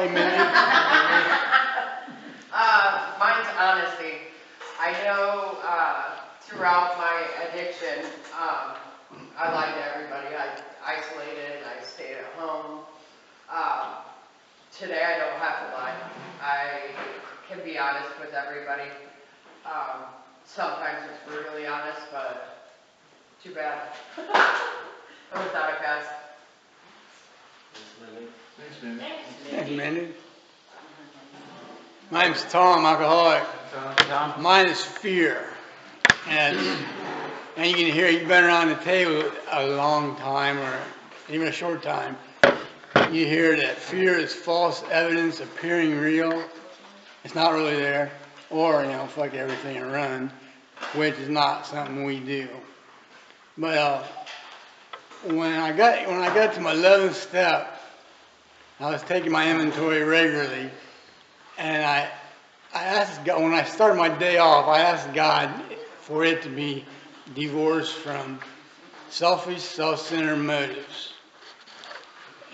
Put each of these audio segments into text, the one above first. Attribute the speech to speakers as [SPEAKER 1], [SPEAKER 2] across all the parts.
[SPEAKER 1] Hey, Mindy.
[SPEAKER 2] Mine's honesty. I know throughout my addiction, I lied to everybody. I isolated. I stayed at home. Today I don't have to lie. I can be honest with everybody. Sometimes it's brutally honest, but too bad. I'm without a pass.
[SPEAKER 1] Thanks, Mindy.
[SPEAKER 3] Thanks,
[SPEAKER 1] Mindy. Mine's Tom, alcoholic.
[SPEAKER 3] Tom.
[SPEAKER 1] Mine is fear. And you can hear, you've been around the table a long time or even a short time. You hear that fear is false evidence appearing real. It's not really there. Or, fuck everything and run, which is not something we do. But when I got to my 11th step, I was taking my inventory regularly, and I asked God, when I started my day off, I asked God for it to be divorced from selfish, self-centered motives,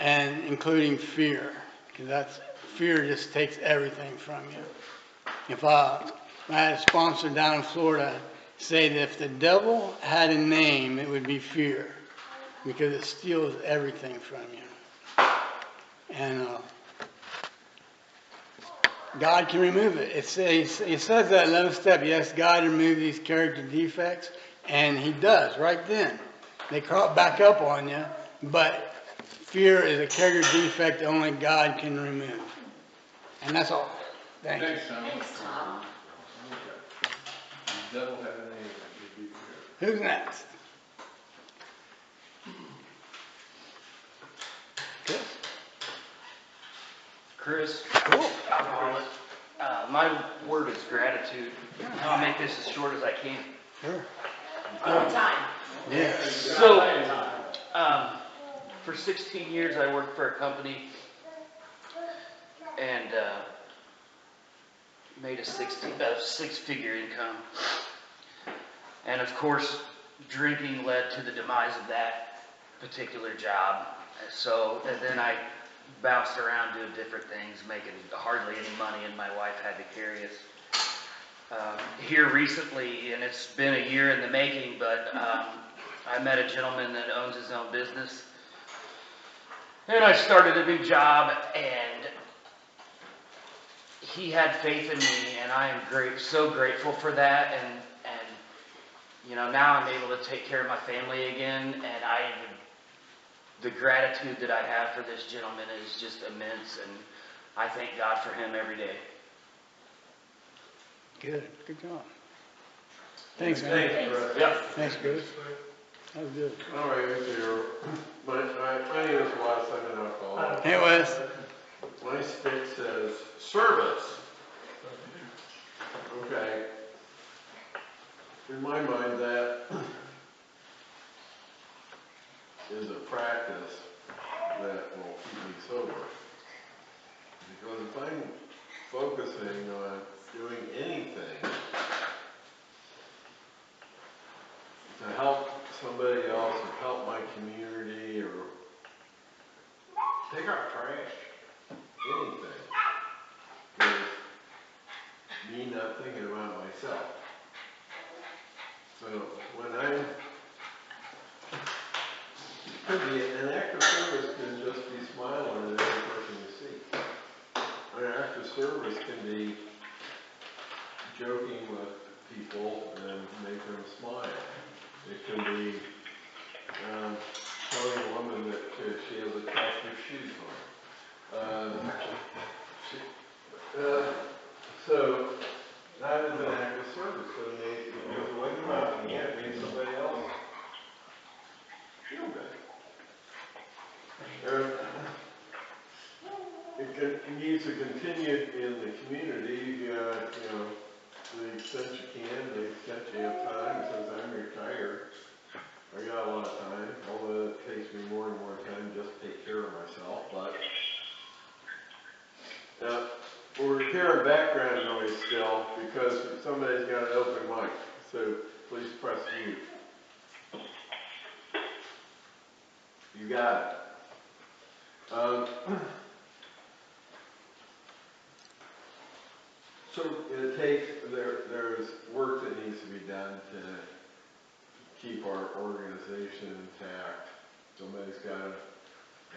[SPEAKER 1] and including fear, because fear just takes everything from you. If I had a sponsor down in Florida say that if the devil had a name, it would be fear, because it steals everything from you. And God can remove it. It says that 11th step, yes, God remove these character defects, and He does right then. They crop back up on you, but fear is a character defect that only God can remove. And that's all. Thanks,
[SPEAKER 3] Tom.
[SPEAKER 4] Thanks, Tom.
[SPEAKER 3] The devil had a name. It would be fear.
[SPEAKER 1] Who's next?
[SPEAKER 5] Chris.
[SPEAKER 1] Cool.
[SPEAKER 5] Alcoholic. My word is gratitude. I'll make this as short as I can.
[SPEAKER 1] Sure.
[SPEAKER 4] Time.
[SPEAKER 1] Yeah.
[SPEAKER 5] So, for 16 years I worked for a company and made a six-figure income. And of course, drinking led to the demise of that particular job. And then I bounced around doing different things, making hardly any money, and my wife had to carry us. Here recently, and it's been a year in the making, but I met a gentleman that owns his own business. And I started a new job, and he had faith in me, and I am so grateful for that. And now I'm able to take care of my family again, and the gratitude that I have for this gentleman is just immense, and I thank God for him every day.
[SPEAKER 1] Good job. Thanks, man.
[SPEAKER 3] Thanks, Chris.
[SPEAKER 5] Yep.
[SPEAKER 1] Thanks, Chris. That was good.
[SPEAKER 3] All right, my name is Wes. I'm an alcoholic.
[SPEAKER 1] Hey, Wes.
[SPEAKER 3] My stick says service. Okay. In my mind, that is a practice that will keep me sober. Because if I'm focusing on doing anything to help somebody else or help my community or take out trash, anything, is me not thinking about myself. So when an act of service can just be smiling at every person you see. An act of service can be joking with people and make them smile. It can be telling a woman that she has to toss her shoes on. So that is an act of service. So because it wasn't about me, it made somebody else feel good. It needs to continue in the community, to the extent you can, to the extent you have time. Since I'm retired, I got a lot of time, although it takes me more and more time just to take care of myself. But we're hearing background noise still because somebody's got an open mic. So please press mute. You got it. So it takes, there's work that needs to be done to keep our organization intact. Somebody's gotta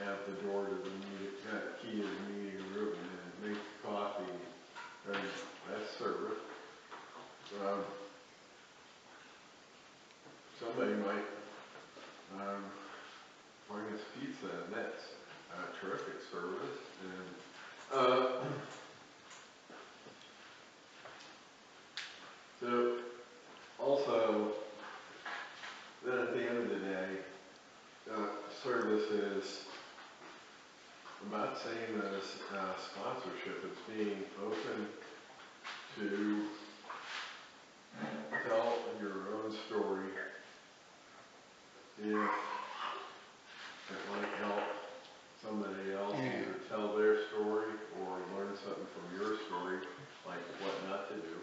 [SPEAKER 3] have the door to the meeting, got a key to the meeting room and make coffee, and that's service. Somebody might, bring us pizza, and that's a terrific service, and, so, also, then at the end of the day, service is about the same as sponsorship. It's being open to tell your own story if it might help somebody else either tell their story or learn something from your story, like what not to do.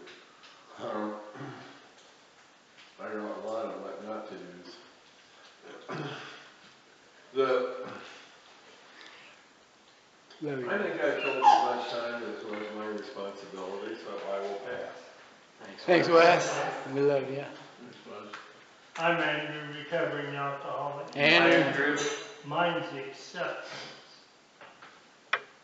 [SPEAKER 3] I got a lot of what not to do's. I think I've told as much time as was my responsibility, so I will pass.
[SPEAKER 1] Thanks, Wes. We love you.
[SPEAKER 6] I'm Andrew, recovering alcoholic.
[SPEAKER 1] Andrew.
[SPEAKER 6] Mine's acceptance.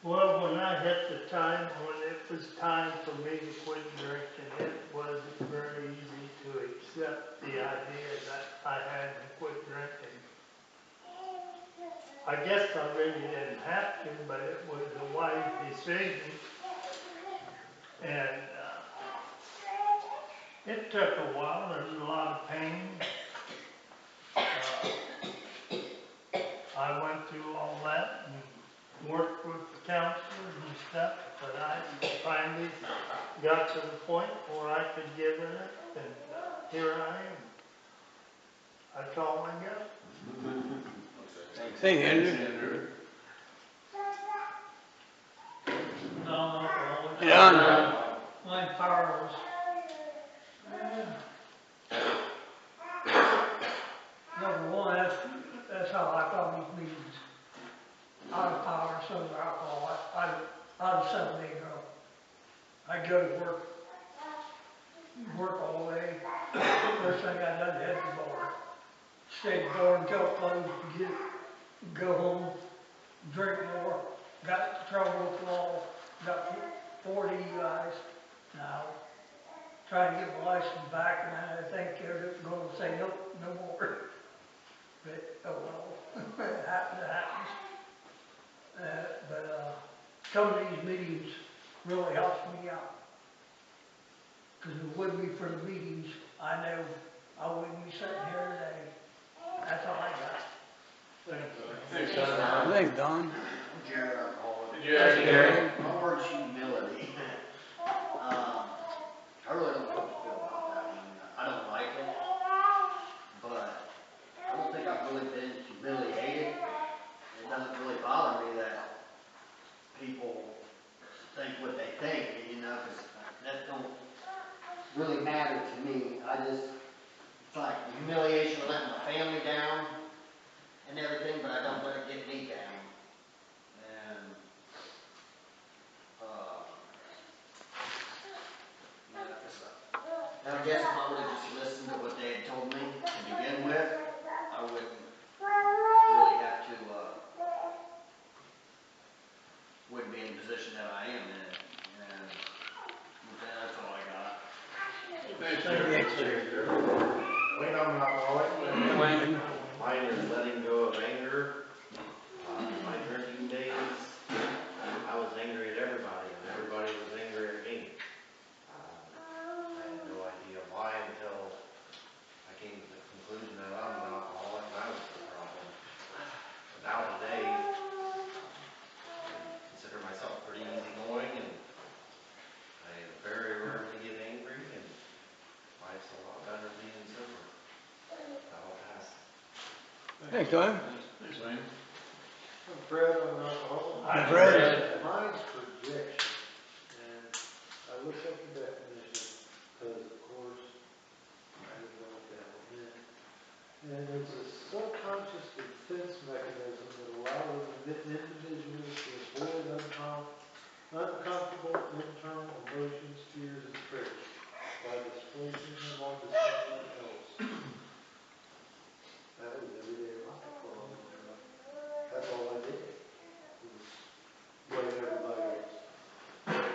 [SPEAKER 6] Well, when I hit the time when it was time for me to quit drinking, it wasn't very easy to accept the idea that I had to quit drinking. I guess I really didn't have to, but it was a wise decision. And it took a while. There was a lot of pain. I went through all that and worked with the counselors and stuff, but I finally got to the point where I could give it up, and here I am. That's all I got.
[SPEAKER 1] Thanks, Andrew.
[SPEAKER 6] No,
[SPEAKER 1] Done.
[SPEAKER 6] my powers. Number one, that's how I thought these meetings. Out of power, some alcohol. I'm a 7-day-year-old. I go to work all day. First thing I done, head to the bar. Stayed at the bar until closed to go home, drink more. Got in trouble with the law. Got 40 UIs now. Trying to get my license back, and I think they're going to say nope, no more. But oh well, it happens. But some of these meetings really helps me out. Because if it wouldn't be for the meetings, I know I wouldn't be sitting here today. That's all I got.
[SPEAKER 3] Thanks, Don.
[SPEAKER 1] Thanks, Don.
[SPEAKER 7] Jared alcoholic.
[SPEAKER 3] Jared.
[SPEAKER 7] My word's humility. I really don't know what to feel about that one. I don't like it, but I don't think I've really been humiliated. It doesn't really bother me that people think what they think, you know, because that don't really matter to me. It's like the humiliation of letting my family down and everything, but I don't let it get me down. And and I guess if I would have just listened to what they had told me to begin with, I wouldn't really have to, wouldn't be in the position that I am in. And that's all I got.
[SPEAKER 3] Thanks, Jared.
[SPEAKER 8] Wayne, I'm an alcoholic.
[SPEAKER 1] Wayne.
[SPEAKER 8] Mine is letting go of anger. My drinking days, I was angry at everybody, and everybody was angry at me. I had no idea why until I came to the conclusion that I'm an alcoholic and I was the problem. But now today, I consider myself pretty easygoing, and I very rarely get angry, and life's a lot better being sober. That'll pass.
[SPEAKER 1] Thanks, Don.
[SPEAKER 3] Thanks, Wayne.
[SPEAKER 9] I'm Fred, I'm an alcoholic.
[SPEAKER 1] Hi, Fred.
[SPEAKER 9] Mine's projection, and I looked up the definition, because of course, I didn't know what that meant. And it's a subconscious defense mechanism that allows an individual to avoid uncomfortable internal emotions, fears, and prayers by displacing them onto someone else. That was everyday life for a long time. That's all I did, was blame everybody else. And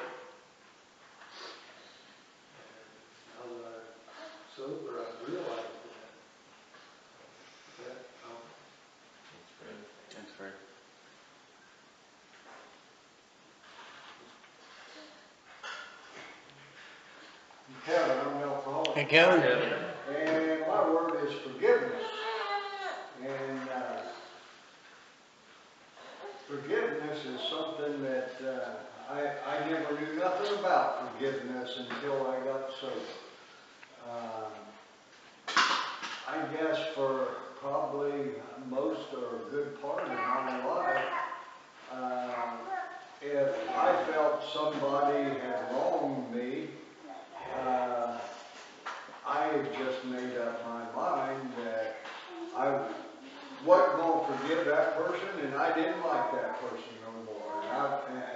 [SPEAKER 9] now that I'm sober, I've realized that.
[SPEAKER 5] Thanks, Fred.
[SPEAKER 10] Kevin, I'm an alcoholic.
[SPEAKER 1] Hey, Kevin?
[SPEAKER 10] And my word is forgiveness. And forgiveness is something that I never knew nothing about forgiveness until I got sober. I guess for probably most or a good part of my life, if I felt somebody had wronged me, I had just made up my mind that I wasn't going to forgive that person, and I didn't like that person no more.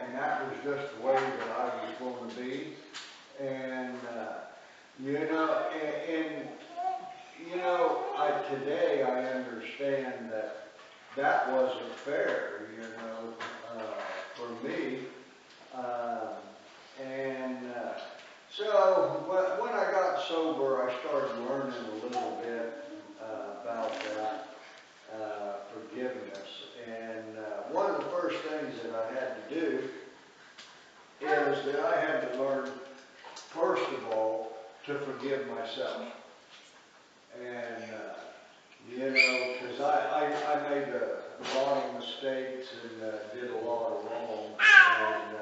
[SPEAKER 10] And that was just the way that I was going to be. And, today I understand that that wasn't fair, for me. So when I got sober, I started learning a little bit about that forgiveness. And one of the first things that I had to do is that I had to learn, first of all, to forgive myself. And, because I made a lot of mistakes and did a lot of wrong. And,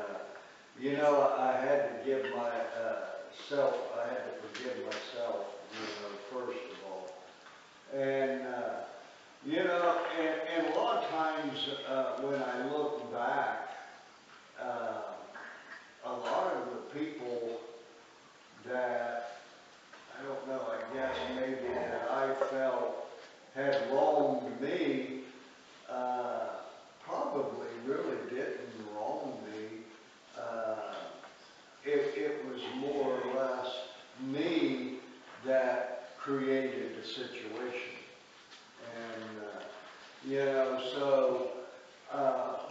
[SPEAKER 10] I had to give myself, I had to forgive myself, first of all. And, and a lot of times when I look back, a lot of the people that, I don't know, I guess maybe that I felt had wronged me, probably really didn't wrong me. It was more or less me that created the situation. And, so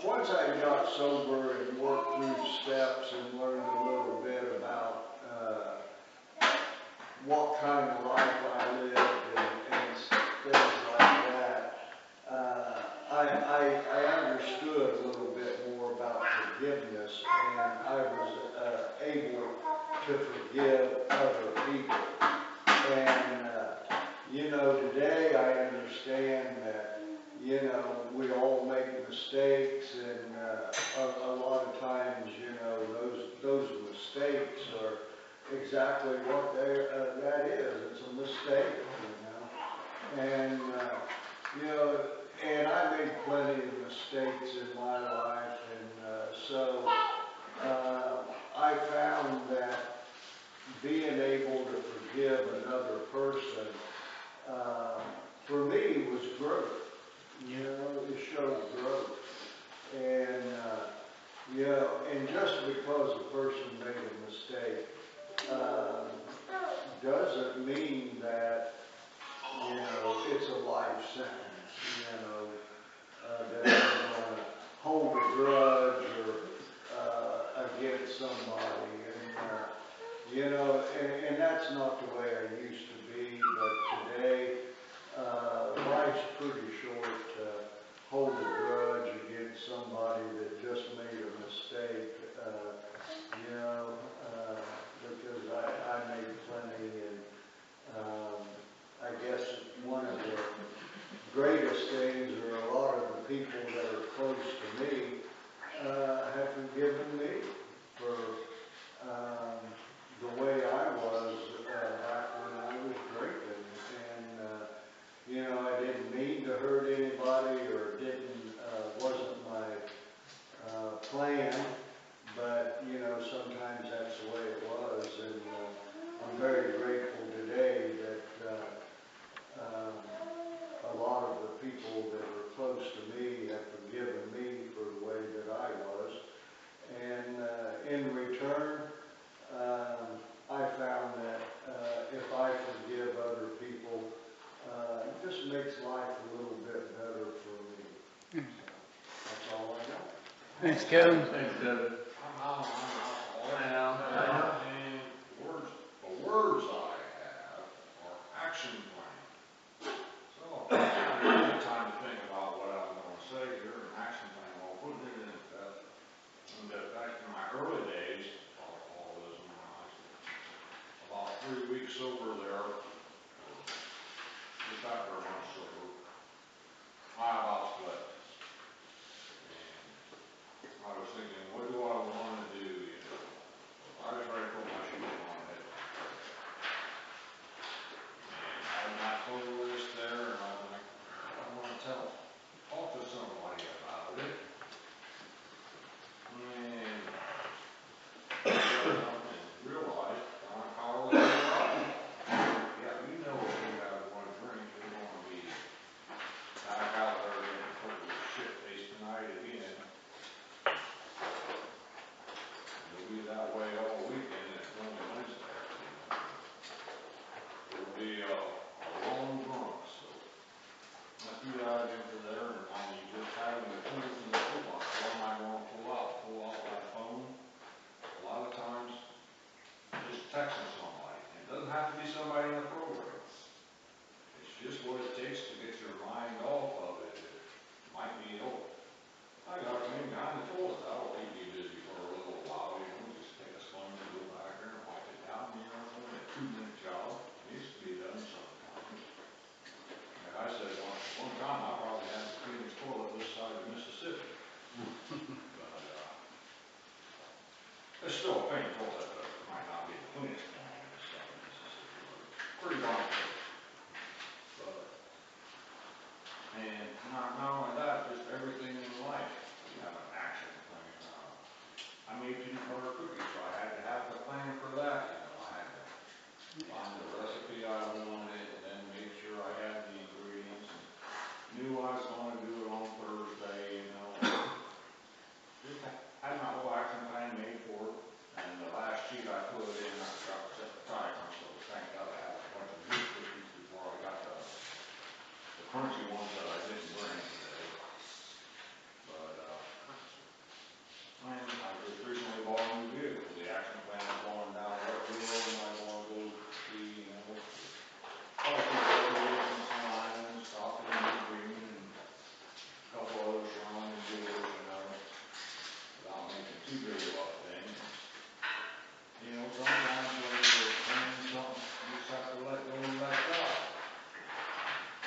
[SPEAKER 10] once I got sober and worked through steps and learned a little bit about what kind of life I lived and things like that, I understood a little bit more about forgiveness, and I was able to forgive other people. And, today I understand that, we all make mistakes, and a lot of times, those mistakes are exactly what that is. It's a mistake, And, and I made plenty of mistakes in my life, and so I found that being able to forgive another person, for me, was growth. It showed growth. And, and just because a person made a mistake, doesn't mean that, it's a life sentence, that I'm going to hold a grudge or against somebody. And, and that's not the way I used to be, but today, life's pretty short to hold a grudge against somebody that just made a mistake, because I made plenty, and I guess one of the greatest things, or a lot of the people that are close to me, have forgiven me for the way I was back when I was drinking. And, I didn't mean to hurt anybody, or wasn't my plan, but, sometimes that's the way it was. And I'm very grateful today that a lot of the people that are close to me have forgiven me for the way that I was. And in return,
[SPEAKER 1] Thanks, Kevin.
[SPEAKER 3] Thanks, Kevin.
[SPEAKER 11] I'm out on alcohol.
[SPEAKER 3] Yeah.
[SPEAKER 11] And the words I have are action plan. So I had time to think about what I was gonna say here, an action plan, well, putting it in effect. And back in my early days, alcoholism, when I was about 3 weeks sober there, just after a month sober, I about flipped. And I was thinking, what do I want to do, you know? I was ready to put my shoes on and head. And I had my photo list there, and I was like, I want to talk to somebody about it. And realized, Carl, yeah, you know if you have one drink, you're going to be back out there getting totally shit-faced tonight again. It'll be that way all weekend, and it's only Wednesday. It'll be a long drunk, so I threw that into there, and I mean, just having the tools in the toolbox. What am I going to pull out? Pull out that phone. A lot of times, just texting somebody. It doesn't have to be somebody in the program. It's just what it takes to get your mind off of it. It might be, oh, I got a thing behind the toilet. That'll keep you busy for a little while, you know, just take a sponge and go back there and wipe it down. You know, it's only a 2-minute job. It needs to be done sometimes. Like I said, one time I probably had the cleanest toilet this side of Mississippi. But, it's still a clean toilet, but it might not be the cleanest one on this side of Mississippi. But pretty darn close. But, and not only that, just everything in life, you have an action plan. I made peanut butter cookies, so I had to have the plan for that. You know, I had to find the recipe I wanted, and then make sure I had the ingredients, and knew I was going to do it on Thursday. You know, just had my whole action plan made for it. And the last sheet I put in, I forgot to set the timer, so thank God I had a bunch of good cookies before I got the crunchy ones that I didn't bring today. But, and I just recently bought a new vehicle. The action plan is going down that road, and I want to go see, you know, all the some islands, stop in the green, and a couple other surrounding dealers, you know, without making too big of a thing. You know, sometimes when you're planning something, you just have to let go and let God.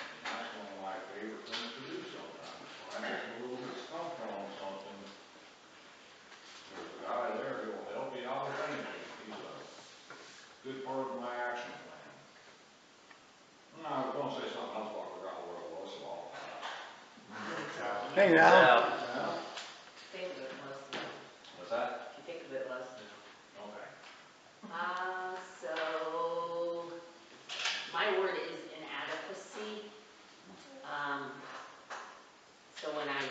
[SPEAKER 11] And that's one of my favorite things to do sometimes. When I get a little bit stumped on something, there's a guy there who will help you out with anything. He's a good part of my action plan. No, I was going to say something else, but I forgot what it was, so I'll pass.
[SPEAKER 1] Hey, now.
[SPEAKER 3] Yeah.
[SPEAKER 4] Think of it, Leslie.
[SPEAKER 11] What's that?
[SPEAKER 4] If you think of it, Leslie.
[SPEAKER 11] Okay.
[SPEAKER 4] So, my word is inadequacy. So when I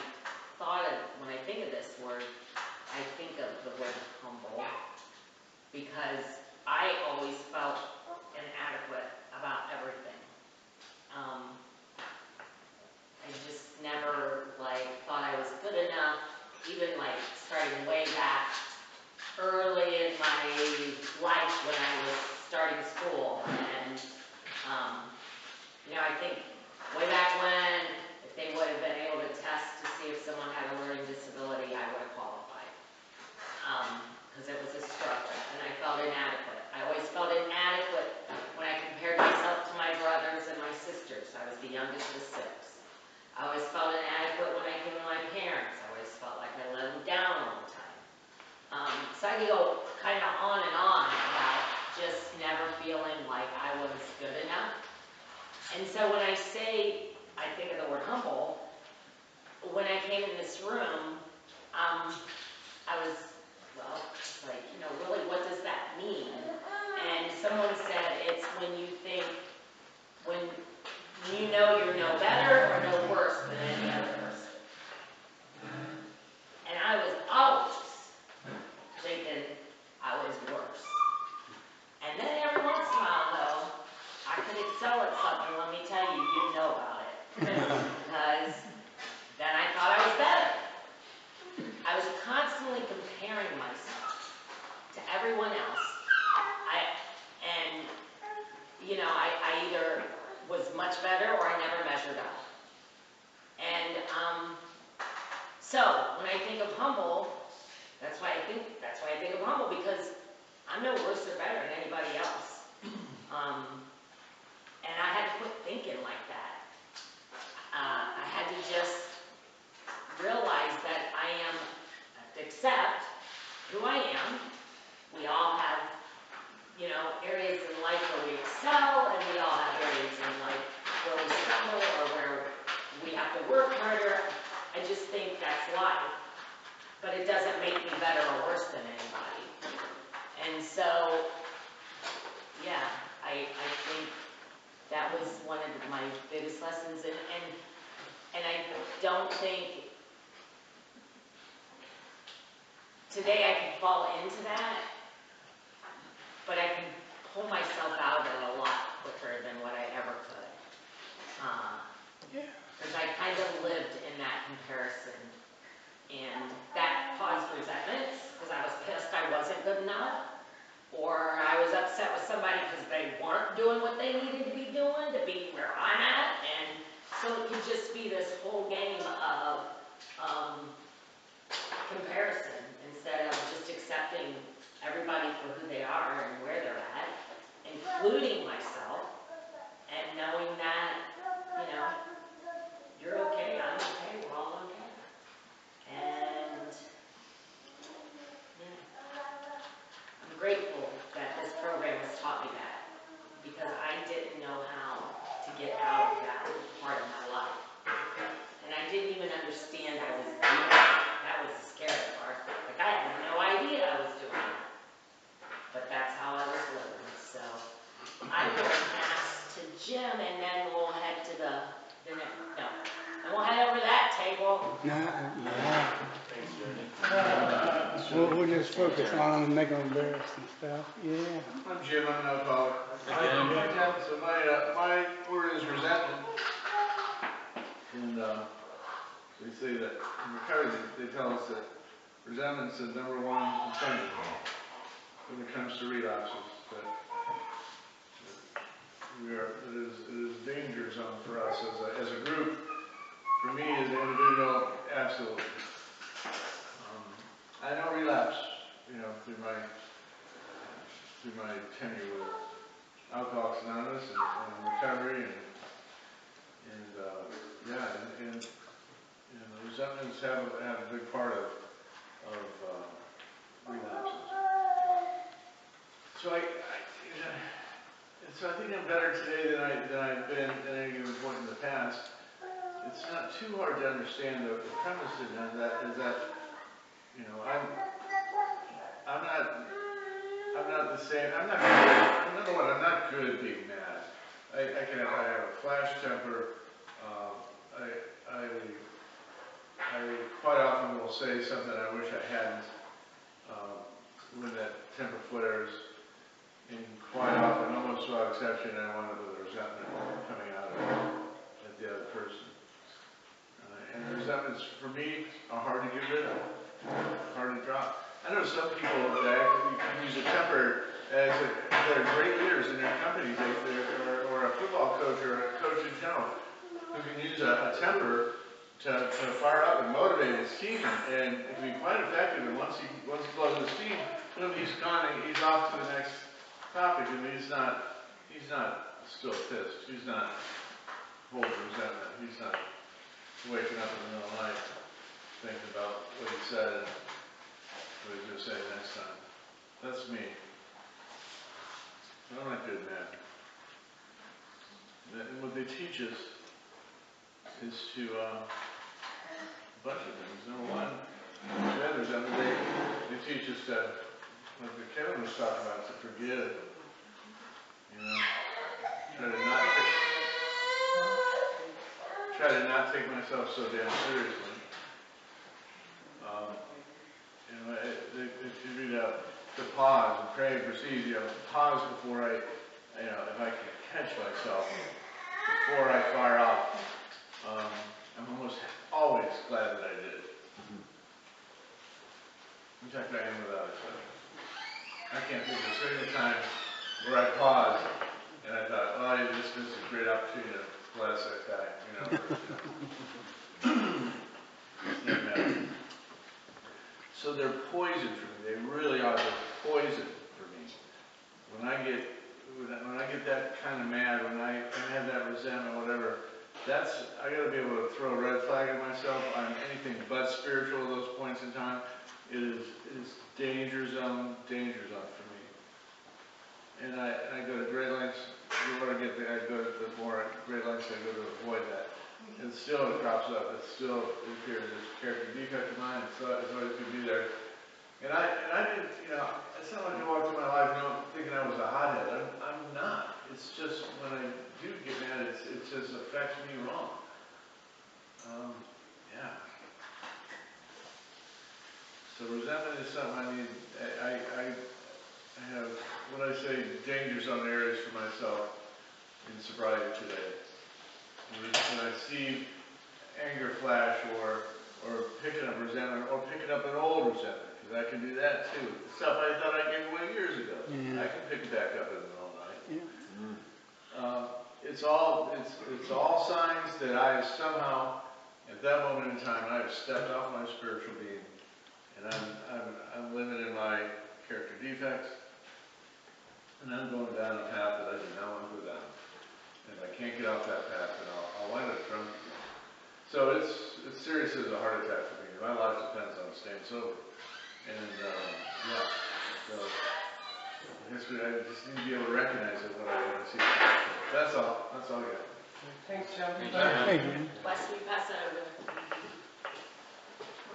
[SPEAKER 4] think of this word, I think of the word humble, because I always felt inadequate about everything. I just never thought I was good enough, even starting way back early in my life when I was starting school. And I think way back when, if they would have been able to test to see if someone had a learning disability, I would have qualified. Because it was a struggle, and I felt inadequate. I always felt inadequate when I compared myself to my brothers and my sisters. I was the youngest of 6. I always felt inadequate when I came to my parents. I always felt like I let them down all the time. So I could go kind of on and on about just never feeling like I was good enough. And so when I say, I think of the word humble, when I came in this room, I was, really, what does that mean? And someone said it's when you think, when you know you're no better or no worse than any other person. And I was always thinking I was worse. And then every once in a while, though, I could excel at something. Let me tell you, you'd know about it. Because then I thought I was better. I was everyone else. And, you know, I either was much better or I never measured up. And, so when I think of humble, that's why I think of humble, because I'm no worse or better than anybody else. And I had to quit thinking like that. I had to just realize that I have to accept who I am. We all have, you know, areas in life where we excel, and we all have areas in life where we struggle or where we have to work harder. I just think that's life. But it doesn't make me better or worse than anybody. And so, yeah, I think that was one of my biggest lessons. And I don't think today I can fall into that, but I can pull myself out of it a lot quicker than what I ever could. Because I kind of lived in that comparison. And that caused resentments, because I was pissed I wasn't good enough, or I was upset with somebody because they weren't doing what they needed to be doing to be where I'm at. And so it could just be this whole game of comparison instead of just accepting everybody for who they are and where they're at, including myself, and knowing that, you know, you're okay, I'm okay, we're all okay. And yeah, I'm grateful that this program has taught me that, because I didn't know how to get out of that part of my life. And I didn't even understand I was doing it. That was the scary part. Like, I had no idea I was doing it. But that's how I was living. So I will pass to Jim, and then we'll head to the next, no. And we'll head over to that table.
[SPEAKER 1] Yeah.
[SPEAKER 8] Thanks, Jeremy.
[SPEAKER 1] We'll just focus on them, make them embarrassed and stuff. Yeah.
[SPEAKER 3] I'm Jim, I'm an alcoholic. So my word is resentment. And they say that in recovery, they tell us that resentment's the number one offender when it comes to relapses. That it is a danger zone for us as a group. For me as an individual, absolutely. I know relapse, you know, through my tenure with Alcoholics Anonymous and recovery and resentments have a big part of relapses. So I think I'm better today than I've been at any given point in the past. It's not too hard to understand the premise of that is that, you know, I'm not the same. I'm not good. Number one, I'm not good at being mad. I have a flash temper. I quite often will say something I wish I hadn't when that temper flares. And quite often, almost without exception, I want the resentment coming out of it at the other person. And resentments, for me, are hard to get rid of, hard to drop. I know some people that actually use a temper that are great leaders in their companies, or a football coach or a coach in general, who can use a temper to fire up and motivate his team, and it can be quite effective. And once he blows his steam, boom, he's gone. He's off to the next topic, and he's not still pissed. He's not holding resentment. He's not waking up in the middle of the night thinking about what he said and what he's going to say next time. That's me. I'm not good, man. And what they teach us is to a bunch of things. Number one, they teach us to, like Kevin was talking about, to forgive. You know, try to not take myself so damn seriously. You know, they teach me to pause and pray and perceive. You know, pause before if I can catch myself before I fire off. I'm almost always glad that I did. In fact, I am without exception. I can't think of a single time where I paused and I thought, oh, this is a great opportunity to bless that guy, you know. And, so they're poison for me. They really are. They're poison for me. When I get that kind of mad, when I have that resentment, whatever, I got to be able to throw a red flag at myself on anything but spiritual at those points in time. It is danger zone for me. And I go to great lengths. The more I get there, I go to the more great lengths I go to avoid that. And still it crops up. It still appears as a character defect of mine. It's always going to be there. And I didn't, you know, it's not like I walked through my life, you know, thinking I was a hothead. I'm not. It's just when I do get mad, it just affects me wrong. Yeah. So resentment is something I need. I have, what I say, danger zone areas for myself in sobriety today. When I see anger flash or picking up resentment or picking up an old resentment, because I can do that too. Stuff I thought I gave away years ago. I can pick it back up in the middle of the night. It's all signs that I have somehow, at that moment in time, I have stepped off my spiritual being, and I'm living in my character defects, and I'm going down a path that I do not want to go down. And if I can't get off that path, then I'll wind up drunk again. So it's serious as a heart attack for me. My life depends on staying sober. And yeah, so I guess I just need to be able to recognize it when I see it. That's all I got.
[SPEAKER 6] Thanks, John.
[SPEAKER 1] Thank you.
[SPEAKER 4] Wes, we pass that over.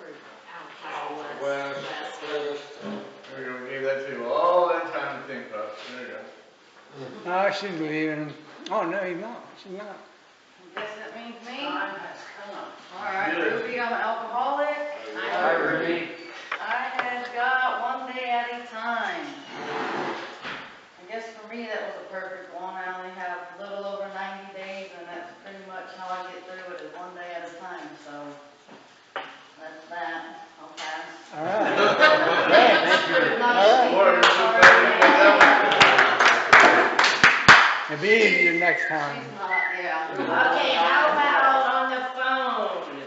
[SPEAKER 4] Or, Wes.
[SPEAKER 3] Wes.
[SPEAKER 4] Wes.
[SPEAKER 3] There we go. We gave that to you all that time to think about. There you go.
[SPEAKER 1] No, she's leaving. Oh, no, he's not. She's not.
[SPEAKER 2] Guess that means me?
[SPEAKER 5] Time has come.
[SPEAKER 2] Alright,
[SPEAKER 3] Yes.
[SPEAKER 2] Ruby, I'm an alcoholic.
[SPEAKER 5] Hi, Ruby.
[SPEAKER 2] I have got one day at a time. I guess for me that was a perfect one. I only have a little over 90 days and that's pretty much how I get through it is one day at a time. So that's that. I'll pass.
[SPEAKER 1] All right. Great.
[SPEAKER 2] Thank you.
[SPEAKER 3] Boy, we're so glad we got that
[SPEAKER 1] It'll be easier next time.
[SPEAKER 2] She's not, yeah.
[SPEAKER 4] Okay, how about on the phone?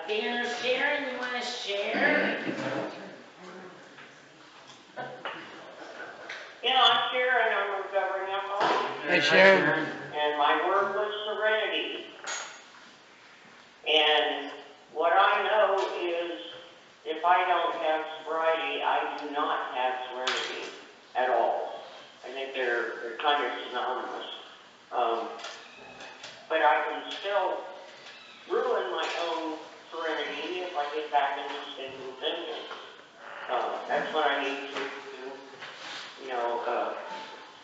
[SPEAKER 4] Dan or Sharon, you want to share?
[SPEAKER 12] Yeah, I'm Sharon, I'm a recovering alcoholic,
[SPEAKER 1] Hey, Sharon.
[SPEAKER 12] and my word was serenity. And what I know is, if I don't have sobriety, I do not have serenity at all. I think they're kind of synonymous. But I can still ruin my own serenity if I get back into stinking thinking. That's what I need to do, you know,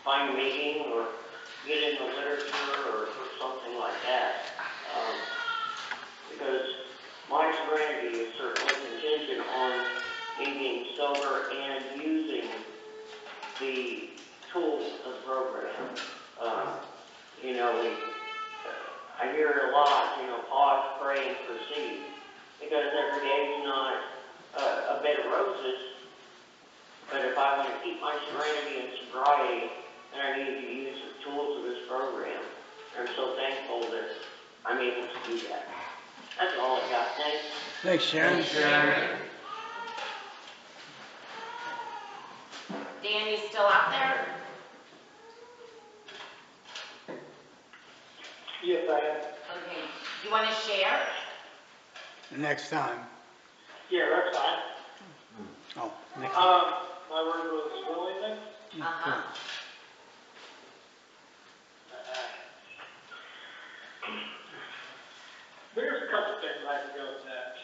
[SPEAKER 12] find a meeting or get in the literature or something like that. Because my serenity is certainly contingent on me being sober and using the tools of the program. You know, I hear it a lot, you know, pause, pray, and proceed. Because every day is not a bed of roses. But if I want to keep my serenity and sobriety, then I need to use the tools of this program. I'm so thankful that I'm able to do that. That's all I got. Thanks.
[SPEAKER 1] Thanks, Sharon.
[SPEAKER 4] Dan, you still out there?
[SPEAKER 12] Yes, I am.
[SPEAKER 4] Okay, you want to share?
[SPEAKER 1] Next time.
[SPEAKER 12] Yeah, that's fine.
[SPEAKER 1] Oh, next time.
[SPEAKER 12] My word was willingness.
[SPEAKER 4] Uh-huh.
[SPEAKER 12] There's a couple things I could go with that.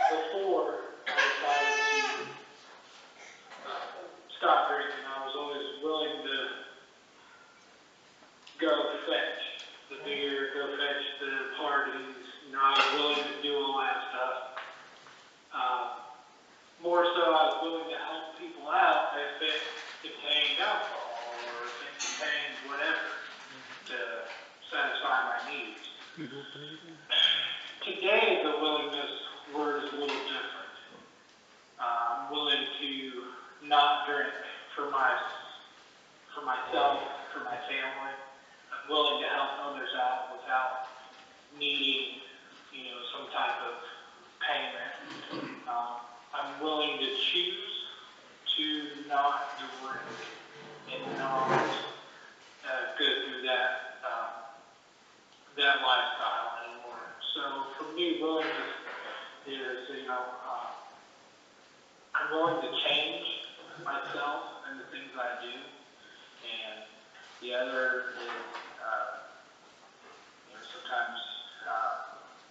[SPEAKER 12] Before I decided to stop drinking, I was always willing to go fetch the beer, go fetch the parties. You know, I was willing to do all that stuff. More so, I was willing to help people out if it contained alcohol or if it contained whatever to satisfy my needs. Today, the willingness word is a little different.
[SPEAKER 13] for myself, for my family. I'm willing to help others out without needing, some type of payment. I'm willing to choose to not drink and not go through that lifestyle anymore. So for me, willingness is, I'm willing to change myself and the things I do. And the other is, sometimes,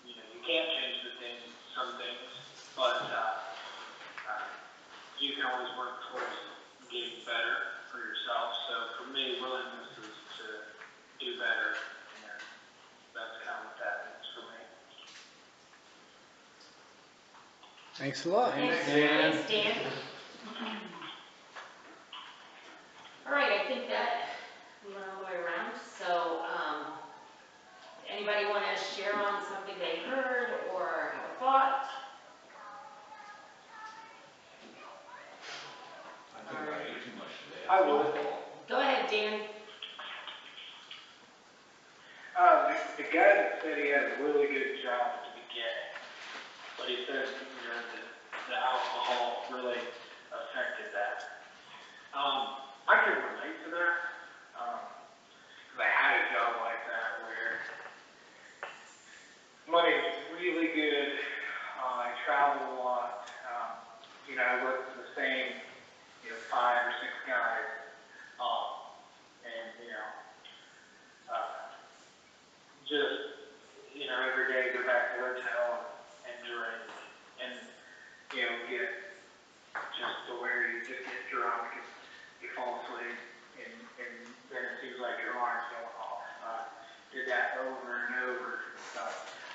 [SPEAKER 13] you can't change some things, but you can always work towards getting better for yourself. So for me, willingness is to do better, and that's kind of what that means for me.
[SPEAKER 1] Thanks a lot.
[SPEAKER 4] Thanks, Dan. All right, I think that we went all the way around. So, anybody want to share on something they heard or have a thought?
[SPEAKER 11] I think I ate too much today.
[SPEAKER 13] I would.
[SPEAKER 4] Go ahead, Dan.
[SPEAKER 13] The guy that said he had a really good job at the beginning, but he said, the alcohol really affected that. I can relate to that, because I had a job like that where money's really good, I travel a lot, I work for the same, 5 or 6 guys, and, just, every day go back to the hotel and drink, and, get just to where you just get drunk and you fall asleep, and then it seems like your alarm's going off. Did that over and over.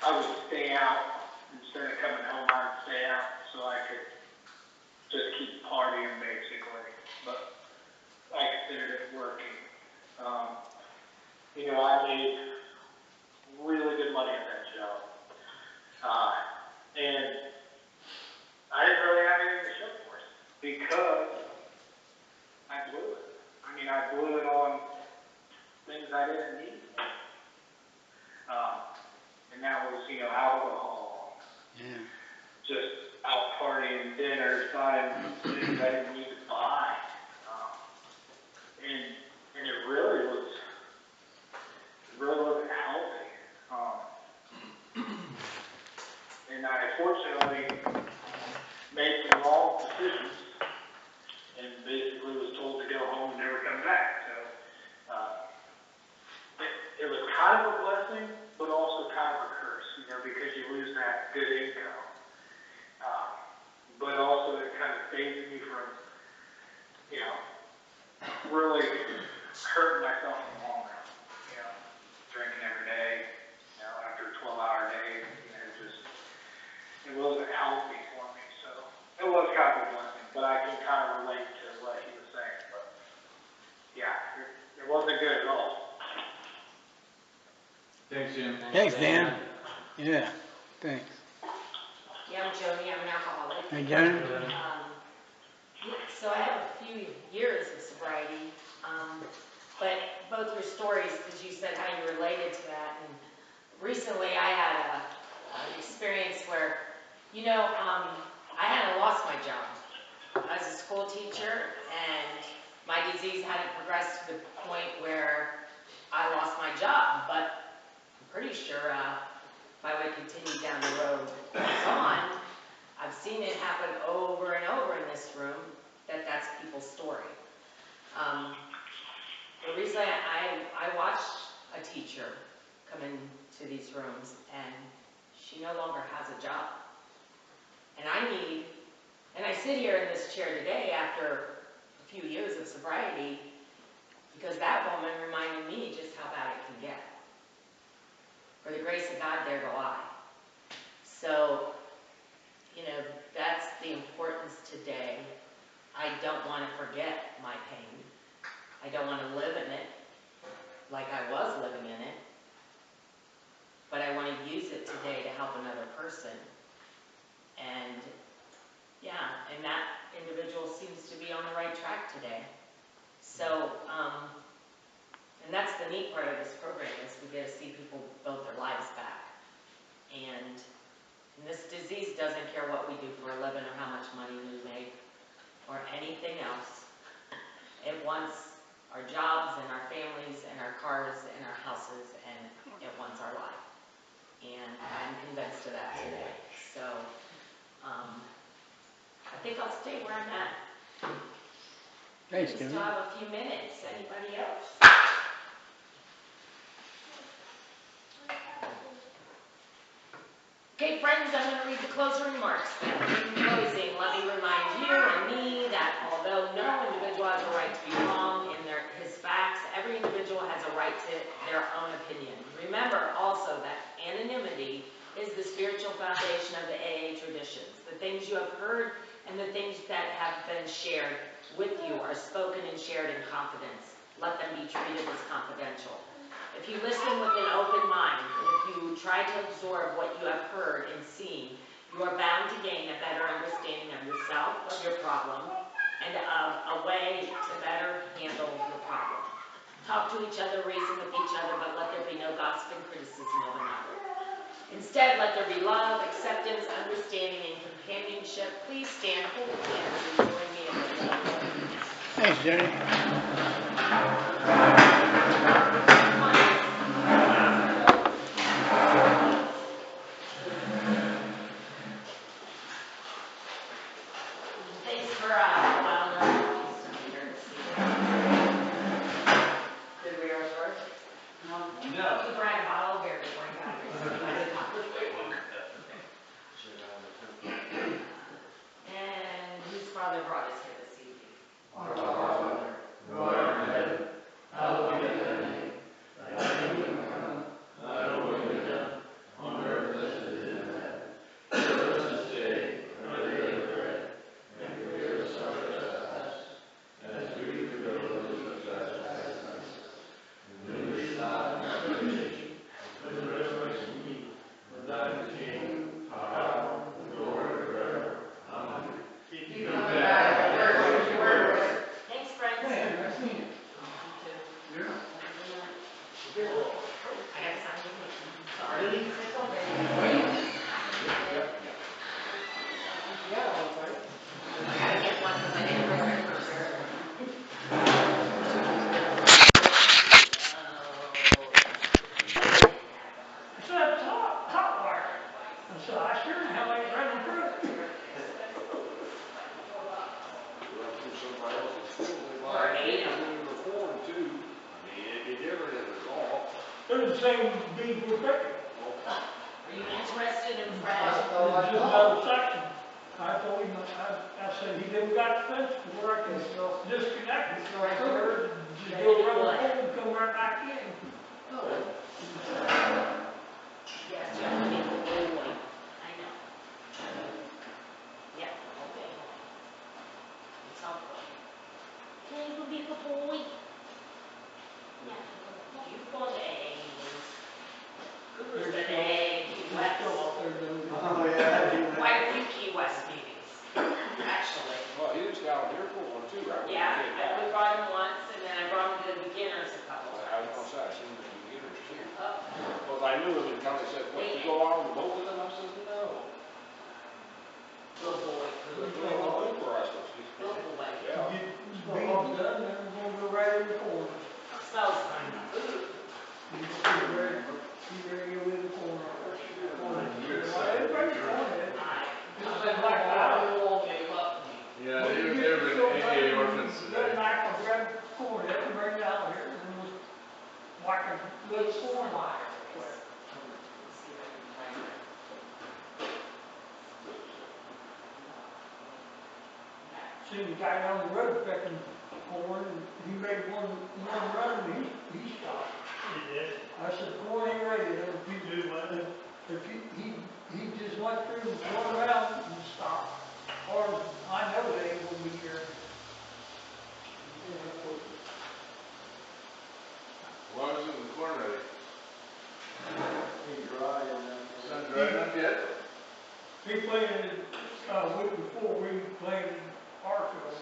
[SPEAKER 13] I would stay out, instead of coming home, I would stay out so I could just keep partying, basically, but I considered it working. I made really good money at that job. And I didn't really have anything to show for it because I blew it. I blew it on things I didn't need. And that was, alcohol.
[SPEAKER 1] Yeah.
[SPEAKER 13] Just out partying, dinners, buying things I didn't need to buy. And it really wasn't healthy. And I fortunately made some wrong decisions and basically was told to go home and never come back. So it was kind of a blessing, but also kind of a curse, because you lose that good income. But also it kind of saved me from, really hurting myself in the long run. Drinking every day, after 12-hour days, it wasn't healthy for me. So it was kind of a blessing, but I can kind of relate to what he was saying. But yeah, it wasn't good at all.
[SPEAKER 11] Thanks, Jim.
[SPEAKER 1] Thanks, Dan. Yeah, thanks.
[SPEAKER 4] Yeah, I'm Joni. I'm an alcoholic.
[SPEAKER 1] Hey, Joan?
[SPEAKER 4] So I have a few years of sobriety, but both your stories, because you said how you related to that, and recently I had an experience where, I hadn't lost my job. I was a school teacher, and my disease hadn't progressed to the point where I lost my job, but I'm pretty sure if I would continue down the road on, I've seen it happen over and over in this room, that's people's story. Recently I watched a teacher come into these rooms, and she no longer has a job. And I sit here in this chair today after a few years of sobriety, because that woman reminded me just how bad it can get. For the grace of God, there go I. So, that's the importance today. I don't want to forget my pain. I don't want to live in it like I was living in it. But I want to use it today to help another person. And that individual seems to be on the right track today. So, and that's the neat part of this program, is we get to see people build their lives back. And this disease doesn't care what we do for a living or how much money we make or anything else. It wants our jobs and our families and our cars and our houses, and it wants our life. And I'm convinced of that today. So, I think I'll stay where I'm at.
[SPEAKER 1] Thanks,
[SPEAKER 4] We
[SPEAKER 1] Kevin.
[SPEAKER 4] still have a few minutes. Anybody else? Okay, friends, I'm going to read the closing remarks. In closing, let me remind you and me that although no individual has a right to be wrong in his facts, every individual has a right to their own opinion. Remember also that anonymity is the spiritual foundation of the AA traditions. The things you have heard and the things that have been shared with you are spoken and shared in confidence. Let them be treated as confidential. If you listen with an open mind, if you try to absorb what you have heard and seen, you are bound to gain a better understanding of yourself, of your problem, and of a way to better handle your problem. Talk to each other, reason with each other, but let there be no gossip and criticism of another. Instead, let there be love, acceptance, understanding, and companionship. Please stand for the hands and join me in the
[SPEAKER 1] Thanks, Jenny.
[SPEAKER 4] Thanks for allowing us to do stuff here this evening. Did we already start? No. You brought a bottle of beer before you got here. And whose father brought us here this evening?
[SPEAKER 3] Our Father, who art in heaven, hallowed be thy name. Thy kingdom come, thy will be done, on earth as it is in heaven. Give us this day our daily bread, and forgive us our trespasses, as we forgive those who trespass against us. And lead us not into temptation, but deliver us from evil. For thine is the kingdom, power, and glory forever. Amen. Keep coming back.
[SPEAKER 4] Thanks, friends.
[SPEAKER 1] Hey, nice meeting you.
[SPEAKER 4] Yeah. I got to sign it. Sorry. It's okay. I gotta get one because I didn't bring my purse.
[SPEAKER 6] So it's hot wire. And so I sure in hell ain't running through it.
[SPEAKER 11] Run through somebody else's field, they
[SPEAKER 4] Or
[SPEAKER 11] might
[SPEAKER 4] ate
[SPEAKER 11] have
[SPEAKER 4] 'em.
[SPEAKER 11] been in the corn too. I mean, it'd be different if it's all.
[SPEAKER 6] They're the same beans we're picking.
[SPEAKER 4] Are you interested in fresh?
[SPEAKER 6] It's just another section. I told him, I said, he didn't got the fence to where I can disconnect it right there. Just go around the hole and come right back in.
[SPEAKER 4] Yes, you have to make the whole boy. I know. Yeah, okay. It's helpful. Can you go be a good boy? Yeah. You've gone to AA meetings. Cougar's been to AA Key West.
[SPEAKER 10] Oh, yeah.
[SPEAKER 4] Quite a few Key West meetings, actually.
[SPEAKER 11] Well, he was down here for one too, right? When he
[SPEAKER 4] Yeah,
[SPEAKER 11] came
[SPEAKER 4] I
[SPEAKER 11] back.
[SPEAKER 4] brought him once, and then I brought him to the beginners a couple
[SPEAKER 11] I was
[SPEAKER 4] times.
[SPEAKER 11] gonna say, I seen the beginners too.
[SPEAKER 4] Oh,
[SPEAKER 11] Because I knew him and Connie said, what, you go out on the boat with him? I said, no.
[SPEAKER 4] good boy,
[SPEAKER 11] We're
[SPEAKER 4] good
[SPEAKER 11] going
[SPEAKER 4] boy,
[SPEAKER 11] on Cooper, I said.
[SPEAKER 4] good boy.
[SPEAKER 11] Yeah.
[SPEAKER 6] Get beans done, then we're gonna go right in the corner.
[SPEAKER 4] Smells good.
[SPEAKER 6] Be ready to go in the corner. Everybody corner it. It's like black out.
[SPEAKER 3] Yeah, they were AA orphans
[SPEAKER 6] Go
[SPEAKER 3] today.
[SPEAKER 6] back and grab corn, it and bring it out here, and then we'll whack a little corn line.
[SPEAKER 4] See if I can find it.
[SPEAKER 6] Seen the guy down the road picking corn, and he made one run, and he stopped. He did? I said, corn ain't ready, if you do what? If he just went through one round and stopped. Or, I know they ain't gonna be here.
[SPEAKER 3] Why was it in the corn ready?
[SPEAKER 10] Ain't dry enough.
[SPEAKER 3] It's not dry enough yet?
[SPEAKER 6] He planted, week before, we planted our field.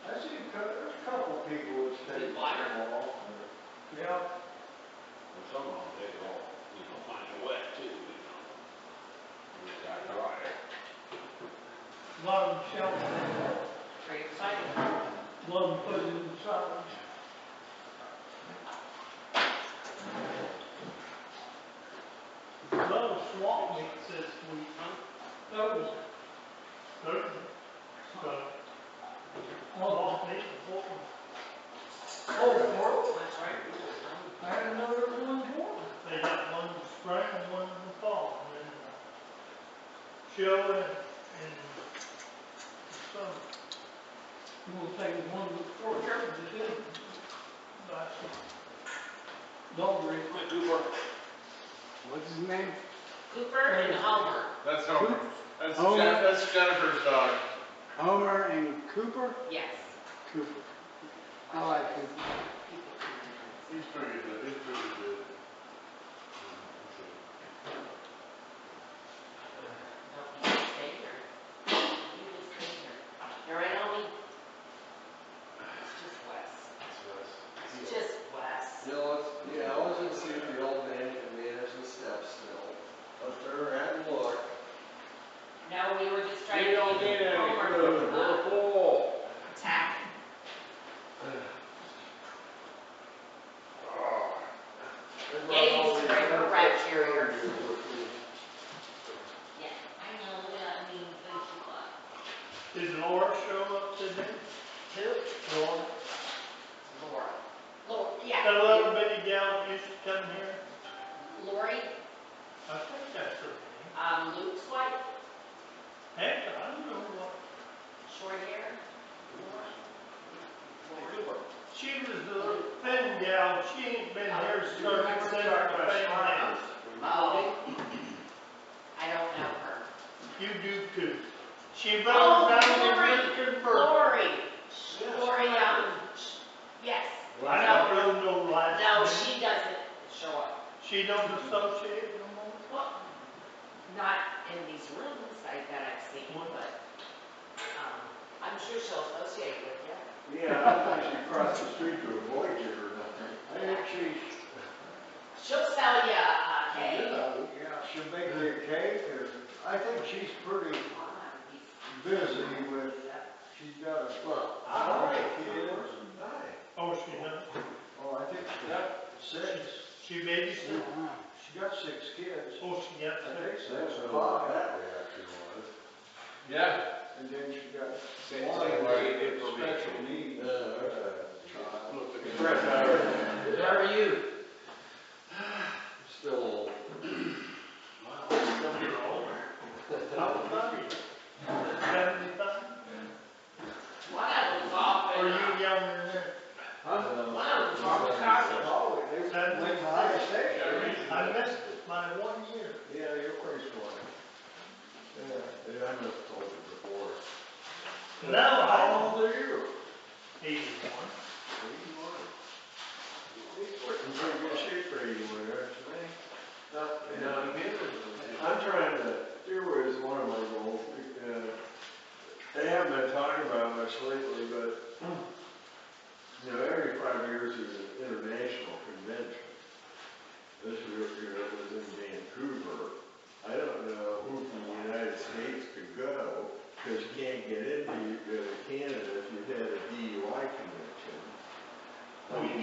[SPEAKER 6] And he, he just went through one round and stopped. Or, I know they ain't gonna be here. Well, you
[SPEAKER 10] I see there's a couple people that's taking
[SPEAKER 4] Good water.
[SPEAKER 10] them all.
[SPEAKER 6] Yeah,
[SPEAKER 11] And some of them, they all, kind of wet too, They got dry.
[SPEAKER 6] a lot of them shelter,
[SPEAKER 4] Pretty exciting.
[SPEAKER 6] a lot of them put it in the silage. A lot of swamp meats this week, that was Thursday, so. Swamp meat before. Oh, Portland.
[SPEAKER 4] That's right.
[SPEAKER 6] I didn't know there was one more. They got one in the spring and one in the fall, and then show and summer. We'll take one before church to do. Last dog race.
[SPEAKER 1] What's his name?
[SPEAKER 4] Cooper and Homer.
[SPEAKER 3] That's Homer. That's
[SPEAKER 1] Homer?
[SPEAKER 3] That's Jennifer's dog.
[SPEAKER 1] Homer and Cooper?
[SPEAKER 4] Yes.
[SPEAKER 1] Cooper. I like Cooper.
[SPEAKER 3] He's pretty good, he's pretty good.
[SPEAKER 4] No, you just stay here. You just stay here. You're right, Omi? It's just Wes. It's just Wes.
[SPEAKER 3] You know, I was gonna see if the old man can manage the steps still. I'll turn around and look.
[SPEAKER 4] No, we were just trying
[SPEAKER 3] We
[SPEAKER 4] to
[SPEAKER 3] don't
[SPEAKER 4] keep
[SPEAKER 3] need any
[SPEAKER 4] Homer
[SPEAKER 3] food,
[SPEAKER 4] from,
[SPEAKER 3] we're full.
[SPEAKER 4] attacking. Getting used to bring her rat carriers. Yeah, I know, that means thanks a lot.
[SPEAKER 6] Did Laura show up today?
[SPEAKER 4] Who?
[SPEAKER 6] Laura?
[SPEAKER 4] Laura. Laura, yeah.
[SPEAKER 6] That little bitty gal that used to come here?
[SPEAKER 4] Lori,
[SPEAKER 6] I think that's her name.
[SPEAKER 4] Luke's wife,
[SPEAKER 6] Heck, I don't know what.
[SPEAKER 4] short hair. Laura.
[SPEAKER 6] She was the thin gal, she ain't been here since the thing happened.
[SPEAKER 4] Oh. I don't know her.
[SPEAKER 6] You do too. She
[SPEAKER 4] Oh,
[SPEAKER 6] runs down the
[SPEAKER 4] Lori,
[SPEAKER 6] American bird.
[SPEAKER 4] Lori, Lori, yes.
[SPEAKER 6] I don't really know last name.
[SPEAKER 4] No, she doesn't show up.
[SPEAKER 6] She don't associate no more?
[SPEAKER 4] Well, not in these rooms that I've seen, but, I'm sure she'll associate with you.
[SPEAKER 10] Yeah, I think she crossed the street to avoid you or nothing. I think
[SPEAKER 4] She'll sell you a cake.
[SPEAKER 10] yeah, she'll make me a cake, or, I think she's pretty busy with, she's got a kid.
[SPEAKER 6] Oh, she does?
[SPEAKER 10] Oh, I think she got 6.
[SPEAKER 6] She babysits?
[SPEAKER 10] She got 6 kids.
[SPEAKER 6] Oh, she got
[SPEAKER 10] I think
[SPEAKER 6] 6.
[SPEAKER 10] that's
[SPEAKER 3] What
[SPEAKER 10] five.
[SPEAKER 3] that reaction was. Yeah.
[SPEAKER 10] And then she got
[SPEAKER 3] Same
[SPEAKER 10] one
[SPEAKER 3] thing, right,
[SPEAKER 10] with
[SPEAKER 3] information.
[SPEAKER 10] special needs.
[SPEAKER 3] Right,
[SPEAKER 5] How are you?
[SPEAKER 3] Still.
[SPEAKER 6] You're older. How old are you? 75?
[SPEAKER 4] One of them's off
[SPEAKER 6] Or
[SPEAKER 4] in,
[SPEAKER 6] you younger than that?
[SPEAKER 4] one of them's off in Chicago.
[SPEAKER 10] Oh, they went to high station.
[SPEAKER 6] I missed it by 1 year.
[SPEAKER 10] Yeah, you're pretty smart.
[SPEAKER 3] Yeah, I must have told you before.
[SPEAKER 6] No,
[SPEAKER 3] How old are you?
[SPEAKER 6] 81.
[SPEAKER 3] 81. You're in pretty good shape for 81, aren't you? I'm trying to, here is one of my goals. They haven't been talking about much lately, but, every 5 years there's an international convention. This year it was in Vancouver. I don't know who from the United States could go, because you can't get into Canada if you had a DUI conviction.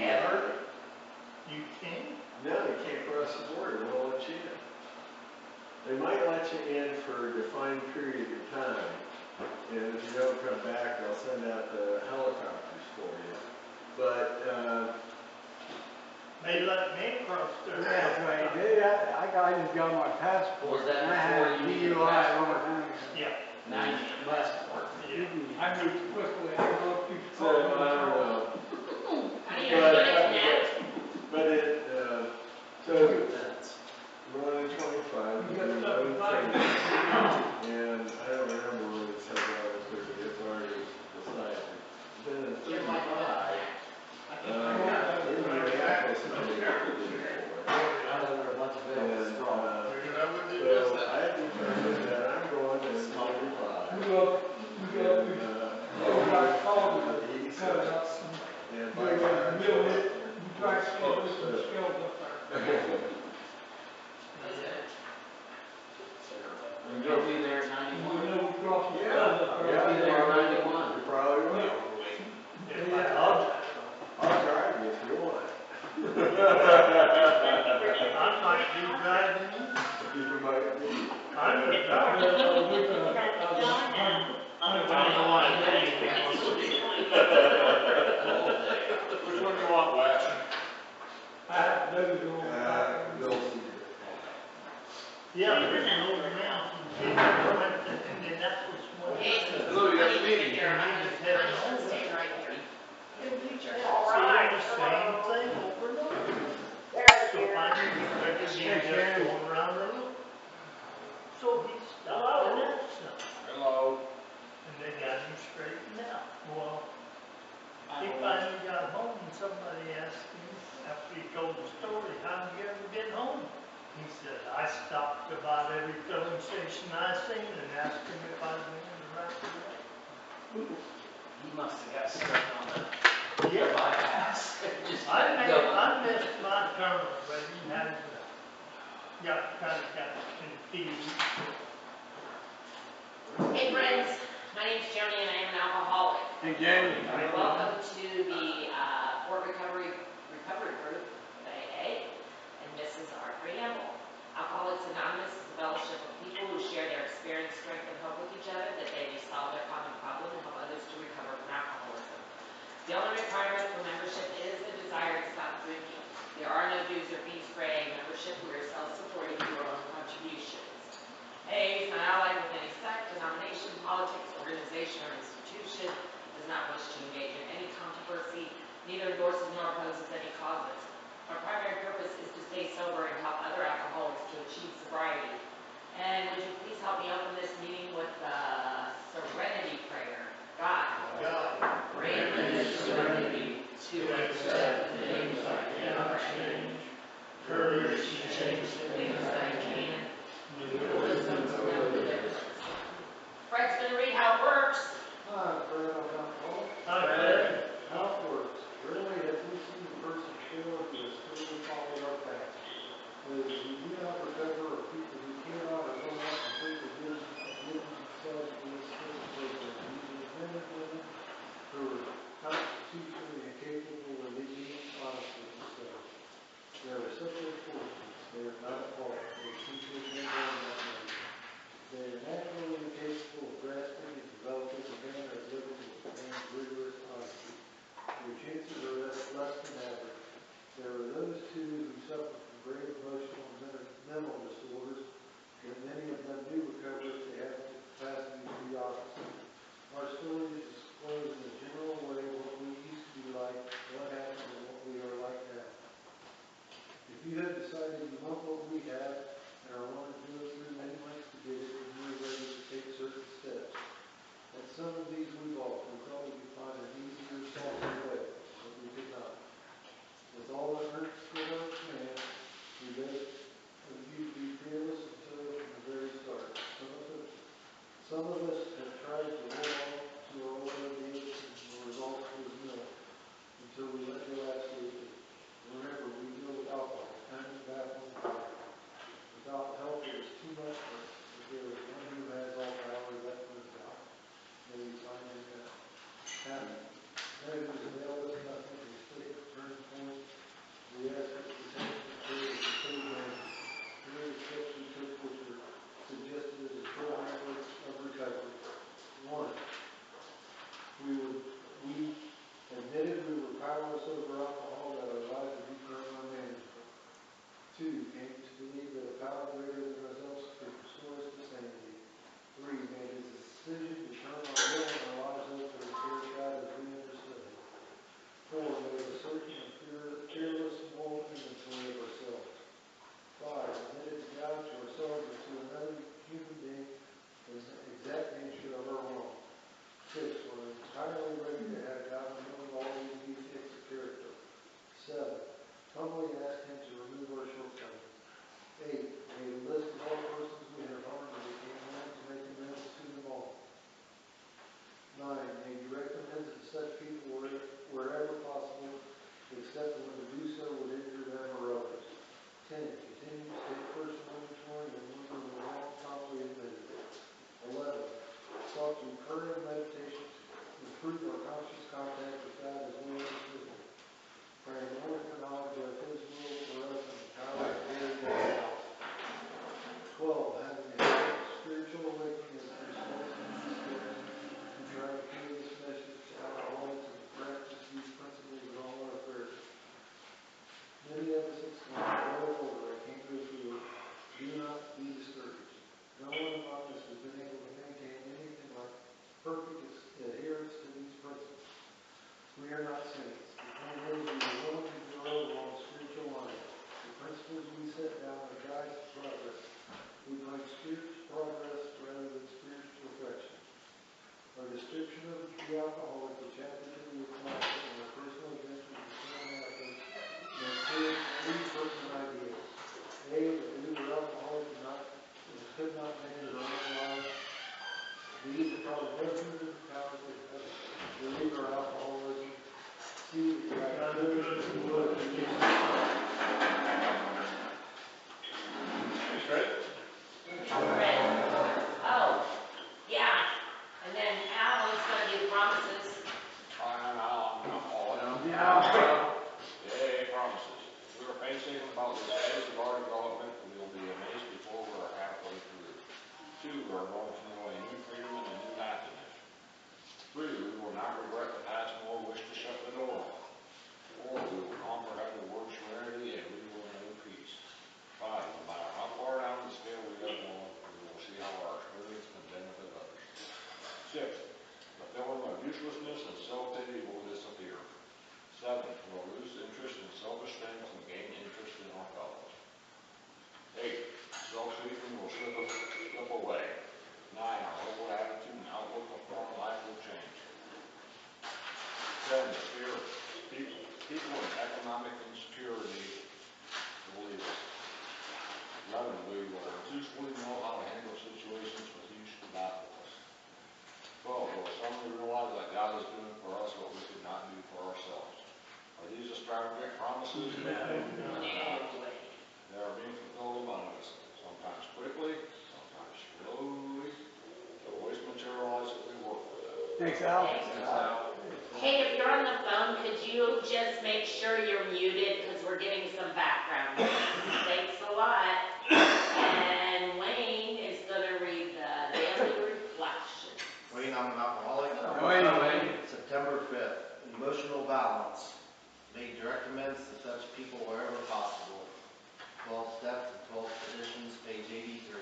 [SPEAKER 4] Ever?
[SPEAKER 6] You can?
[SPEAKER 3] No, you can't cross the border, they won't let you in. They might let you in for a defined period of time, and if you don't come back, they'll send out the helicopters for you. But,
[SPEAKER 6] They let me across there.
[SPEAKER 1] That's right, I just got my passport.
[SPEAKER 5] Was that
[SPEAKER 1] and I had
[SPEAKER 5] before
[SPEAKER 1] a
[SPEAKER 5] you needed a
[SPEAKER 1] DUI
[SPEAKER 5] passport?
[SPEAKER 1] all the time ago.
[SPEAKER 6] Yeah.
[SPEAKER 5] Now you need a passport.
[SPEAKER 6] Yeah. I moved quickly. I don't know if you
[SPEAKER 3] so, I don't know.
[SPEAKER 4] How do you get it now?
[SPEAKER 3] But it, so, we're on 25,
[SPEAKER 6] You
[SPEAKER 3] we're
[SPEAKER 6] got
[SPEAKER 3] on
[SPEAKER 6] 75.
[SPEAKER 3] 30, and I don't remember when it said I was 30, it's already decided. Then at
[SPEAKER 4] You're like
[SPEAKER 3] 35,
[SPEAKER 6] I think I got that.
[SPEAKER 3] Indianapolis, I think I did it for.
[SPEAKER 8] I live in a bunch of
[SPEAKER 3] And,
[SPEAKER 8] bills.
[SPEAKER 3] so I determined that I'm going to 25.
[SPEAKER 6] You go up,
[SPEAKER 3] And,
[SPEAKER 6] oh, I called
[SPEAKER 3] he
[SPEAKER 11] don't know why. Which one do you want, Wes?
[SPEAKER 6] I have those on.
[SPEAKER 3] Bill sees it.
[SPEAKER 6] Yeah, there's an old man from Denver went to Indianapolis one day.
[SPEAKER 3] Hello, you got a meeting?
[SPEAKER 6] And he was heading home.
[SPEAKER 4] Staying right here.
[SPEAKER 6] Seeing the same thing over and over. So finally he figured he was just going around the loop. So he stopped and asked them,
[SPEAKER 11] Hello.
[SPEAKER 6] and they got him straightened out. Well, he finally got home and somebody asked him, after he told the story, how did you ever get home? He said, I stopped about every filling station I seen and asked him if I was going the right way.
[SPEAKER 5] He must have got stuck on the
[SPEAKER 6] Yeah,
[SPEAKER 5] bypass. Just
[SPEAKER 6] I
[SPEAKER 5] kept going.
[SPEAKER 6] missed my turn already and had, kind of got confused.
[SPEAKER 4] Hey friends, my name's Joni and I am an alcoholic.
[SPEAKER 1] Hey, Jamie.
[SPEAKER 4] Welcome to the Fort Recovery Group of AA, and this is our preamble. Alcoholics Anonymous is a fellowship of people who share their experience, strength, and hope with each other that they may solve their common problem and help others to recover from alcoholism. The only requirement for membership is the desire to stop drinking. There are no dues or fees for AA membership. We are self-supporting through our own contributions. AA is not allied with any sect, denomination, politics, organization, or institution, does not wish to engage in any controversy, neither endorses nor opposes any causes. Our primary purpose is to stay sober and help other alcoholics to achieve sobriety. And would you please help me open this meeting with the serenity prayer? God, grant me the serenity to accept the things I cannot change, courage to change the things I can, wisdom to know the difference. Fred's going to read how it works.
[SPEAKER 9] Hi, Fred, I'm alcohol.
[SPEAKER 6] Hi, Fred.
[SPEAKER 9] How it works. Rarely have we seen a person fail to still follow our path. Those who do not recover are people who cannot or will not completely give themselves to this program. These are men and women who are constitutionally incapable of being honest with themselves. They are such unfortunates. They are not at fault. They simply can't learn that way. They are naturally incapable of grasping and developing a manner of living and rigorous honesty. Their chances are less than average. There are those, too, who suffer from grave emotional and mental disorders, and many of them do recover if they have the capacity to be honest. Our stories disclose in a general way what we used to be like, what happened, and what we are like now. If you have decided you want what we have and are willing to go through many months to get it, then you are ready to take certain steps. And some of these we walked. We thought we could find an easier, softer way, but we could not. With all the earnest skill at command, we beg of you to be fearless and thorough from the very start. Some of us have tried to hold on to our old ideas, and the result was nil until we let go absolutely. Remember, we deal with alcohol, cunning, baffling, fire. Without help, it is too much, but if there is one who has all power, that one is God. May we find him now. Measures avail us nothing, we stay at the turning point. We ask for protection and prayer to save them. Here are the steps we took which were suggested as a program of recovery. 1. We admitted we were powerless over alcohol, that our lives would become unmanageable. 2. Came to believe that a power greater than ourselves could restore us to sanity. 3. Made a decision to turn our will and our lives over to the care of God as we understood it. 4. Made a searching and fearless moral inventory of ourselves. 5. Admitted to God, to ourselves, and to another human being the exact nature of our wrong. 6. We're entirely ready to have God remove all these defects of character. 7. Humbly ask Him to remove our shortcomings. 8. Made a list of all persons we have harmed and became willing to make amends to them all. 9. Made direct amends to such people wherever possible, except when to do so would injure them or others. 10. Continue to take personal inventory and when we were wrong, promptly admitted it. 11. Sought through prayer and meditation to improve our conscious contact with God as we understood Him. Praying only for knowledge of His will for us and the power to carry that out. 12. Having a spiritual awakening as a result of these steps, restriction of the alcoholic which happened to be accomplished in a personal adventure to certain efforts that serve any personal ideas. A, that we were alcoholic and not, and could not manage our own lives. B, that all the notions of the town could help relieve our alcoholism. C, that we had good and would.
[SPEAKER 11] Thanks, Fred.
[SPEAKER 4] Oh, yeah, and then Al is gonna do promises.
[SPEAKER 11] I'm Al, I'm an alcoholic. Yay, promises. We are painstaking about this phase of our development, and we will be amazed before we are halfway through. 2, we are going to know a new freedom and a new happiness. 3, we will not regret the past nor wish to shut the door on it. 4, we will comprehend the word serenity and we will know peace. 5, no matter how far down the scale we have gone, we will see how our experience can benefit others. 6, the feeling of uselessness and self-pity will disappear. 7, we will lose interest in selfish things and gain interest in our fellows. 8, self-seeking will slip away. 9, our whole attitude and outlook upon life will change. 10, the fear of people in economic insecurity will leave us. 11, we will intuitively know how to handle situations with huge baffles. 12, we will suddenly realize that God is doing for us what we could not do for ourselves. Are these extravagant promises?
[SPEAKER 4] No way.
[SPEAKER 11] They are being fulfilled among us, sometimes quickly, sometimes slowly. They always materialize as we work for them.
[SPEAKER 1] Thanks, Al.
[SPEAKER 4] Hey, if you're on the phone, could you just make sure you're muted, because we're getting some background noise. Thanks a lot. And Wayne is gonna read the daily reflections.
[SPEAKER 7] Wayne, I'm an alcoholic.
[SPEAKER 1] Wayne.
[SPEAKER 7] September 5th, emotional balance. Made direct amends to such people wherever possible. 12 steps and 12 traditions, page 83.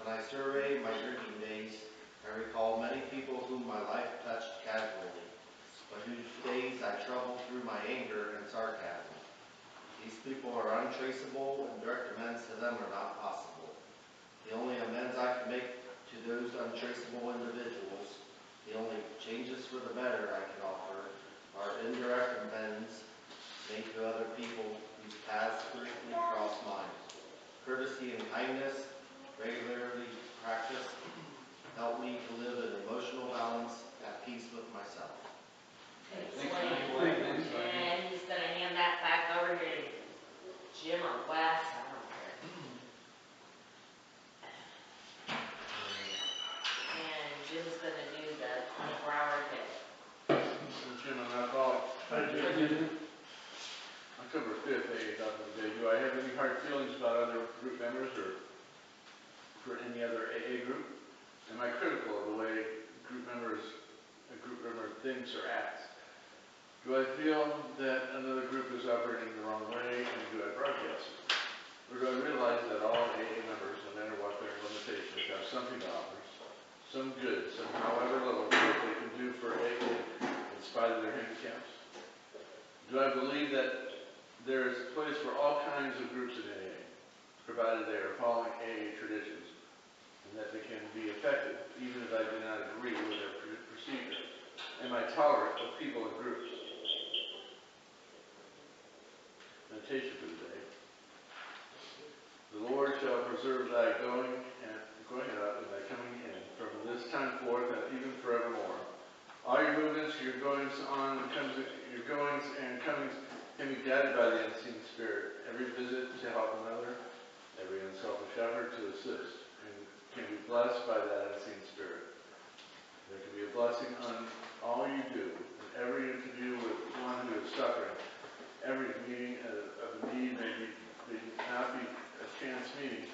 [SPEAKER 7] When I survey my drinking days, I recall many people whom my life touched casually, but whose days I troubled through my anger and sarcasm. These people are untraceable and direct amends to them are not possible. The only amends I can make to those untraceable individuals, the only changes for the better I can offer, are indirect amends made to other people whose paths frequently cross mine. Courtesy and kindness, regularly practiced, help me to live in emotional balance, at peace with myself.
[SPEAKER 4] Thanks, Wayne. And he's gonna hand that back over here to Jim or Wes, I don't care. And Jim's gonna do the 24-hour day.
[SPEAKER 14] Jim, I'm an alcoholic. October 5th, AA Document Day. Do I have any hard feelings about other group members or for any other AA group? Am I critical of the way a group member thinks or acts? Do I feel that another group is operating the wrong way, and do I broadcast it? Or do I realize that all AA members, no matter what their limitations, have something to offer, some good, some however little that they can do for AA in spite of their handicaps? Do I believe that there is a place for all kinds of groups in AA, provided they are following AA traditions, and that they can be effective, even if I do not agree with their procedure? Am I tolerant of people in groups? Meditation for the day. The Lord shall preserve thy going out and thy coming in from this time forth and even forevermore. All your movements, your goings and comings can be guided by the unseen Spirit. Every visit to help another, every unselfish effort to assist, and can be blessed by that unseen Spirit. There can be a blessing on all you do, in every interview with one who is suffering. Every meeting of a need may not be a chance meeting,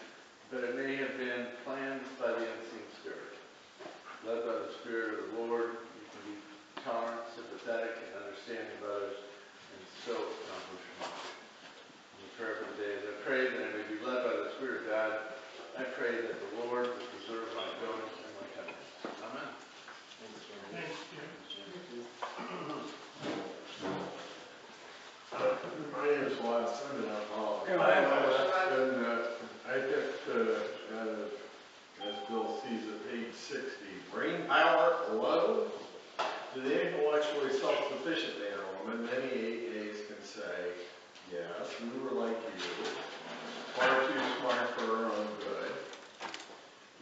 [SPEAKER 14] but it may have been planned by the unseen Spirit. Led by the Spirit of the Lord, you can be tolerant, sympathetic, and understanding of others, and still accomplish much. And the prayer for the day is, I pray that I may be led by the Spirit of God. I pray that the Lord will preserve my goings and my comings. Amen.
[SPEAKER 6] Thanks, Jim.
[SPEAKER 3] My name is Wes, I'm an alcoholic.
[SPEAKER 1] Come on.
[SPEAKER 3] And I picked, as Bill sees it, page 60, brain power low to the intellectually self-sufficient man or woman, many AAs can say, yes, we were like you, far too smart for our own good.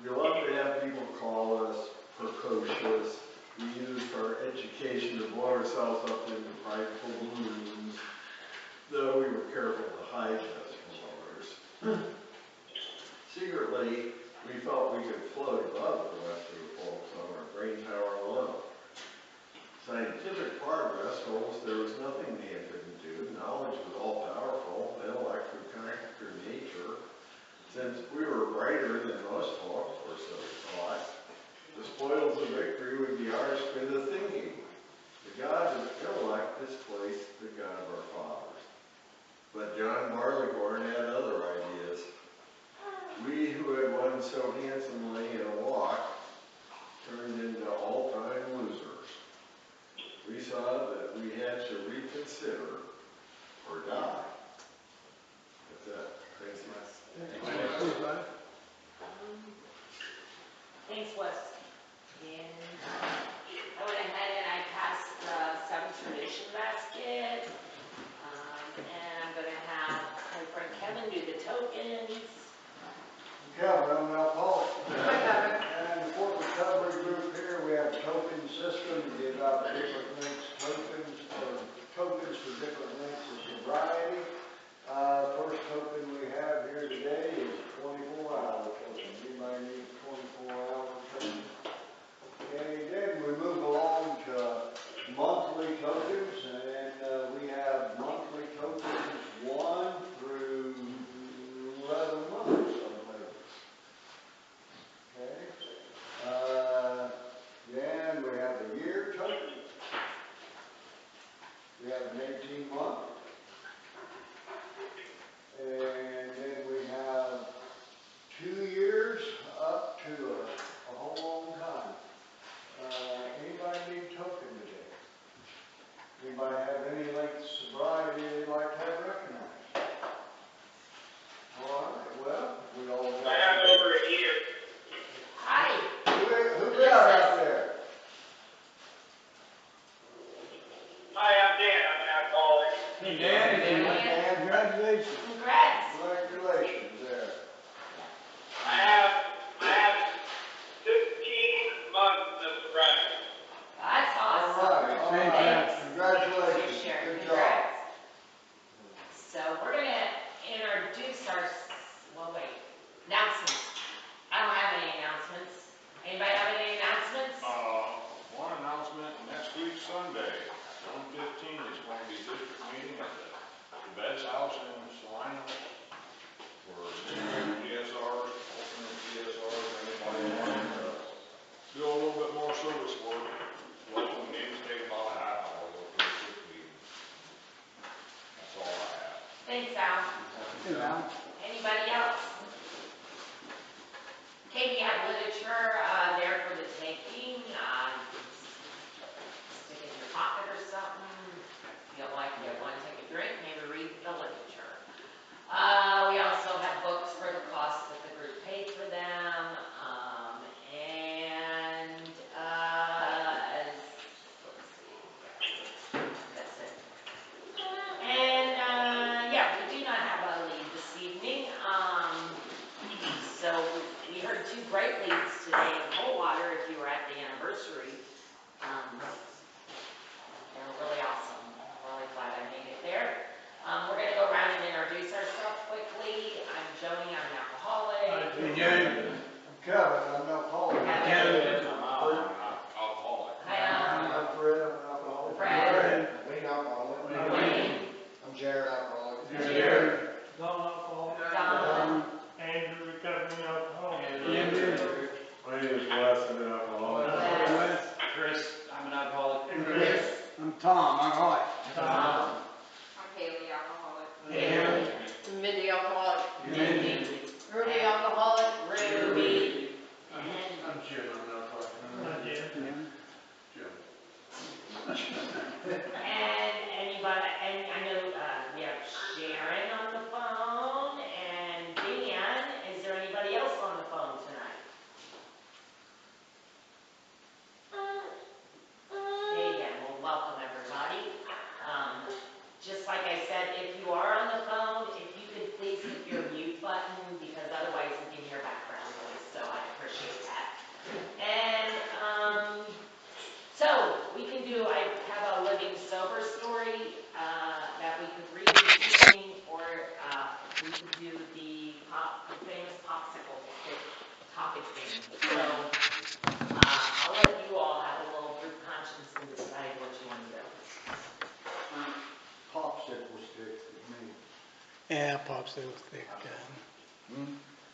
[SPEAKER 3] We love to have people call us precocious. We used our education to blow ourselves up into prideful balloons, though we were careful to hide this from others. Secretly, we felt we could float above the rest of the folks on our brain power alone. Scientific progress told us there was nothing man couldn't do. Knowledge was all powerful. Intellect would conquer nature. Since we were brighter than most folks, or so we thought, the spoils of victory would be ours for the thinking. The God of intellect displaced the God of our fathers. But John Barleycorn had other ideas. We who had won so handsomely in a walk turned into all-time losers. We saw that we had to reconsider or die. That's it. Thanks, Wes.
[SPEAKER 4] Thanks, Wes. And I went ahead and I passed the 7th tradition basket. And I'm gonna have my friend Kevin do the tokens.
[SPEAKER 10] Kevin, I'm an alcoholic. And for the recovery group here, we have a token system to give out different links, tokens for different lengths of sobriety. First token we have here today is 24-hour token. Anybody need a 24-hour token? Okay, then we move along to monthly tokens, and we have monthly tokens 1 through 11 months. Okay. Then we have a year token. We have an 18-month. And then we have 2 years up to a whole long time. Anybody need a token today? Anybody have any length of sobriety they'd like to have recognized? All right, well, we all got.
[SPEAKER 13] I have over a year.
[SPEAKER 4] Hi.
[SPEAKER 10] Who got out there?
[SPEAKER 13] Hi, I'm Dan. I'm an alcoholic.
[SPEAKER 1] Hey, Dan,
[SPEAKER 4] Dan.
[SPEAKER 1] congratulations.
[SPEAKER 4] Congrats.
[SPEAKER 10] Congratulations there.
[SPEAKER 13] I have 15 months of sobriety.
[SPEAKER 4] That's awesome.
[SPEAKER 10] All right.
[SPEAKER 4] Thanks.
[SPEAKER 10] Congratulations.
[SPEAKER 4] For sharing.
[SPEAKER 10] Good job.
[SPEAKER 4] Congrats. So we're gonna introduce announcements. I don't have any announcements. Anybody have any announcements?
[SPEAKER 11] One announcement, next week, Sunday, 1:15 is going to be district meeting at the Betts House in Salina. For new GSRs, alternate GSRs, anybody wanting to do a little bit more service work. Welcome, meetings take about a half hour, go through a quick meeting. That's all I have.
[SPEAKER 4] Thanks, Al.
[SPEAKER 1] Hey, Al.
[SPEAKER 4] Anybody else? Okay, we have literature there for the taking. Stick it in your pocket or something. Feel like you want to take a drink, maybe read the literature. We also have books for the cost that the group paid for them. Let's see, that's it. And yeah, we do not have a lead this evening. So we heard 2 great leads today in Coldwater if you were at the anniversary. They were really awesome. I'm really glad I made it there. We're going to go around and introduce ourselves quickly. I'm Joni, I'm an alcoholic.
[SPEAKER 1] Hey, Jerry.
[SPEAKER 10] Kevin, I'm an alcoholic.
[SPEAKER 4] Kevin.
[SPEAKER 11] I'm an alcoholic.
[SPEAKER 4] Hi, Al.
[SPEAKER 10] I'm Fred, I'm an alcoholic.
[SPEAKER 4] Fred.
[SPEAKER 10] Wayne, alcoholic.
[SPEAKER 4] Wayne.
[SPEAKER 10] I'm Jared, alcoholic.
[SPEAKER 1] Jerry.
[SPEAKER 6] Don alcohol,
[SPEAKER 4] Don.
[SPEAKER 6] Andrew recovering alcohol.
[SPEAKER 1] Andrew.
[SPEAKER 3] My name is Wes, I'm an alcoholic.
[SPEAKER 1] Wes.
[SPEAKER 5] Chris, I'm an alcoholic.
[SPEAKER 1] Chris. I'm Tom, I'm all right.
[SPEAKER 4] Tom.
[SPEAKER 2] I'm Haley, alcoholic.
[SPEAKER 1] Haley.
[SPEAKER 2] Mindy, alcoholic.
[SPEAKER 1] Mindy.
[SPEAKER 2] Ruby, alcoholic.
[SPEAKER 4] Ruby. And
[SPEAKER 3] I'm Jim, I'm an alcoholic.
[SPEAKER 6] Not yet.
[SPEAKER 3] Jim.
[SPEAKER 4] And anybody, and I know we have Sharon on the phone and Dan. Is there anybody else on the phone tonight? Hey
[SPEAKER 1] Yeah, popsicle stick.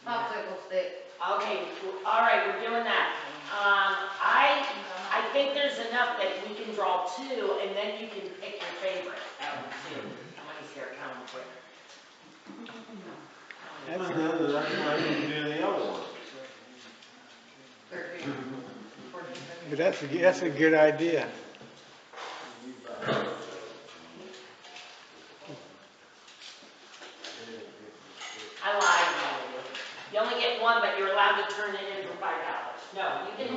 [SPEAKER 2] Popsicle stick.
[SPEAKER 4] Okay, all right, we're doing that. I think there's enough that we can draw two, and then you can pick your favorite out of two. How many's here? Count them quick.
[SPEAKER 1] That's
[SPEAKER 3] That's why you do the other one.
[SPEAKER 2] 13.
[SPEAKER 1] But that's a good idea.
[SPEAKER 4] I lied to you. You only get one, but you're allowed to turn it in for $5. No, you can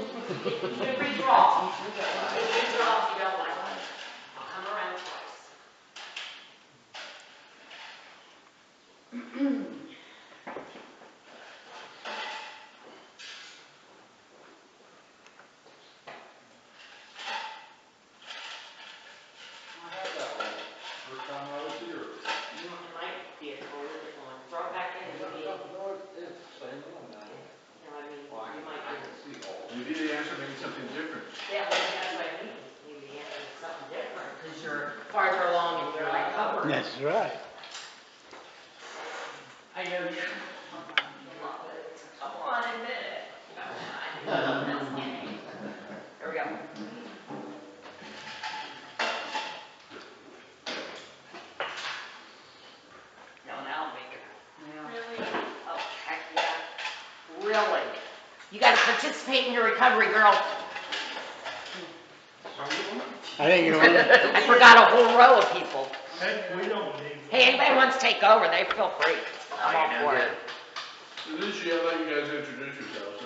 [SPEAKER 4] redraw. You can redraw if you don't like it. I'll come around twice.
[SPEAKER 14] I had that one, first time I was here.
[SPEAKER 4] It might be a totally different one. Throw it back in if you need.
[SPEAKER 14] No, it's the same one now.
[SPEAKER 4] No, I mean,
[SPEAKER 14] Well,
[SPEAKER 4] you might
[SPEAKER 14] I
[SPEAKER 4] get
[SPEAKER 14] can see all.
[SPEAKER 11] Maybe the answer may be something different.
[SPEAKER 4] Yeah, well, that's what I mean. Maybe the answer is something different because you're farther along in your recovery.
[SPEAKER 1] That's right.
[SPEAKER 4] I know you love it. Come on, admit it. Come on. Just kidding. Here we go. No, now I'll make it. Really? Oh, heck yeah. Really? You gotta participate in your recovery, girl.
[SPEAKER 1] I think you know.
[SPEAKER 4] I forgot a whole row of people.
[SPEAKER 6] Hey, we don't need.
[SPEAKER 4] Hey, anybody wants to take over, they feel free. I'm all for it.
[SPEAKER 11] So this year, I'll let you guys introduce yourselves.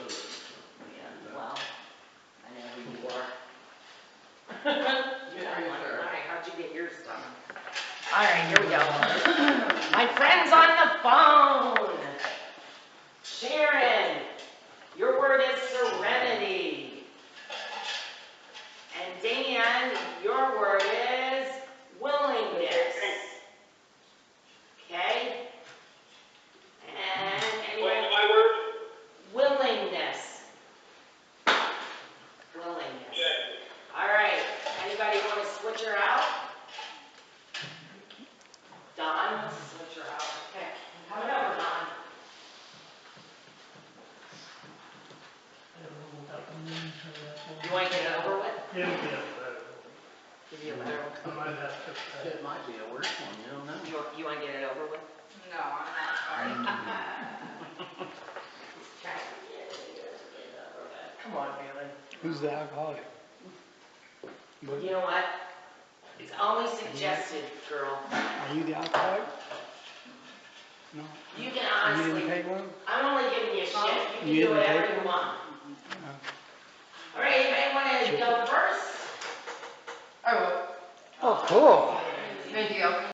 [SPEAKER 4] Yeah, well, I know who you are. All right, how'd you get yours done? All right, here we go. My friends on the phone. Sharon, your word is serenity. And Dan, your word is willingness. Okay? And anyone?
[SPEAKER 12] What's my word?
[SPEAKER 4] Willingness. Willingness.
[SPEAKER 12] Good.
[SPEAKER 4] All right. Anybody want to switch her out? Don wants to switch her out. Okay. Come on over, Don. You want to get it over with?
[SPEAKER 6] Give me a better
[SPEAKER 4] Give you a better
[SPEAKER 6] one.
[SPEAKER 4] one.
[SPEAKER 6] I might have to.
[SPEAKER 5] It might be a worse one, you don't know.
[SPEAKER 4] You want to get it over with?
[SPEAKER 2] No, I'm not sorry.
[SPEAKER 4] Try to get it over with. Come on, Bailey.
[SPEAKER 1] Who's the alcoholic?
[SPEAKER 4] You know what? It's only suggested, girl.
[SPEAKER 1] Are you the alcoholic? No.
[SPEAKER 4] You can
[SPEAKER 1] You
[SPEAKER 4] honestly,
[SPEAKER 1] didn't take one?
[SPEAKER 4] I'm only giving you shit. You can
[SPEAKER 1] You
[SPEAKER 4] do
[SPEAKER 1] didn't
[SPEAKER 4] whatever
[SPEAKER 1] take
[SPEAKER 4] you
[SPEAKER 1] one?
[SPEAKER 4] want.
[SPEAKER 1] No.
[SPEAKER 4] All right, anybody want to go first?
[SPEAKER 2] I will.
[SPEAKER 1] Oh, cool.
[SPEAKER 2] Thank you.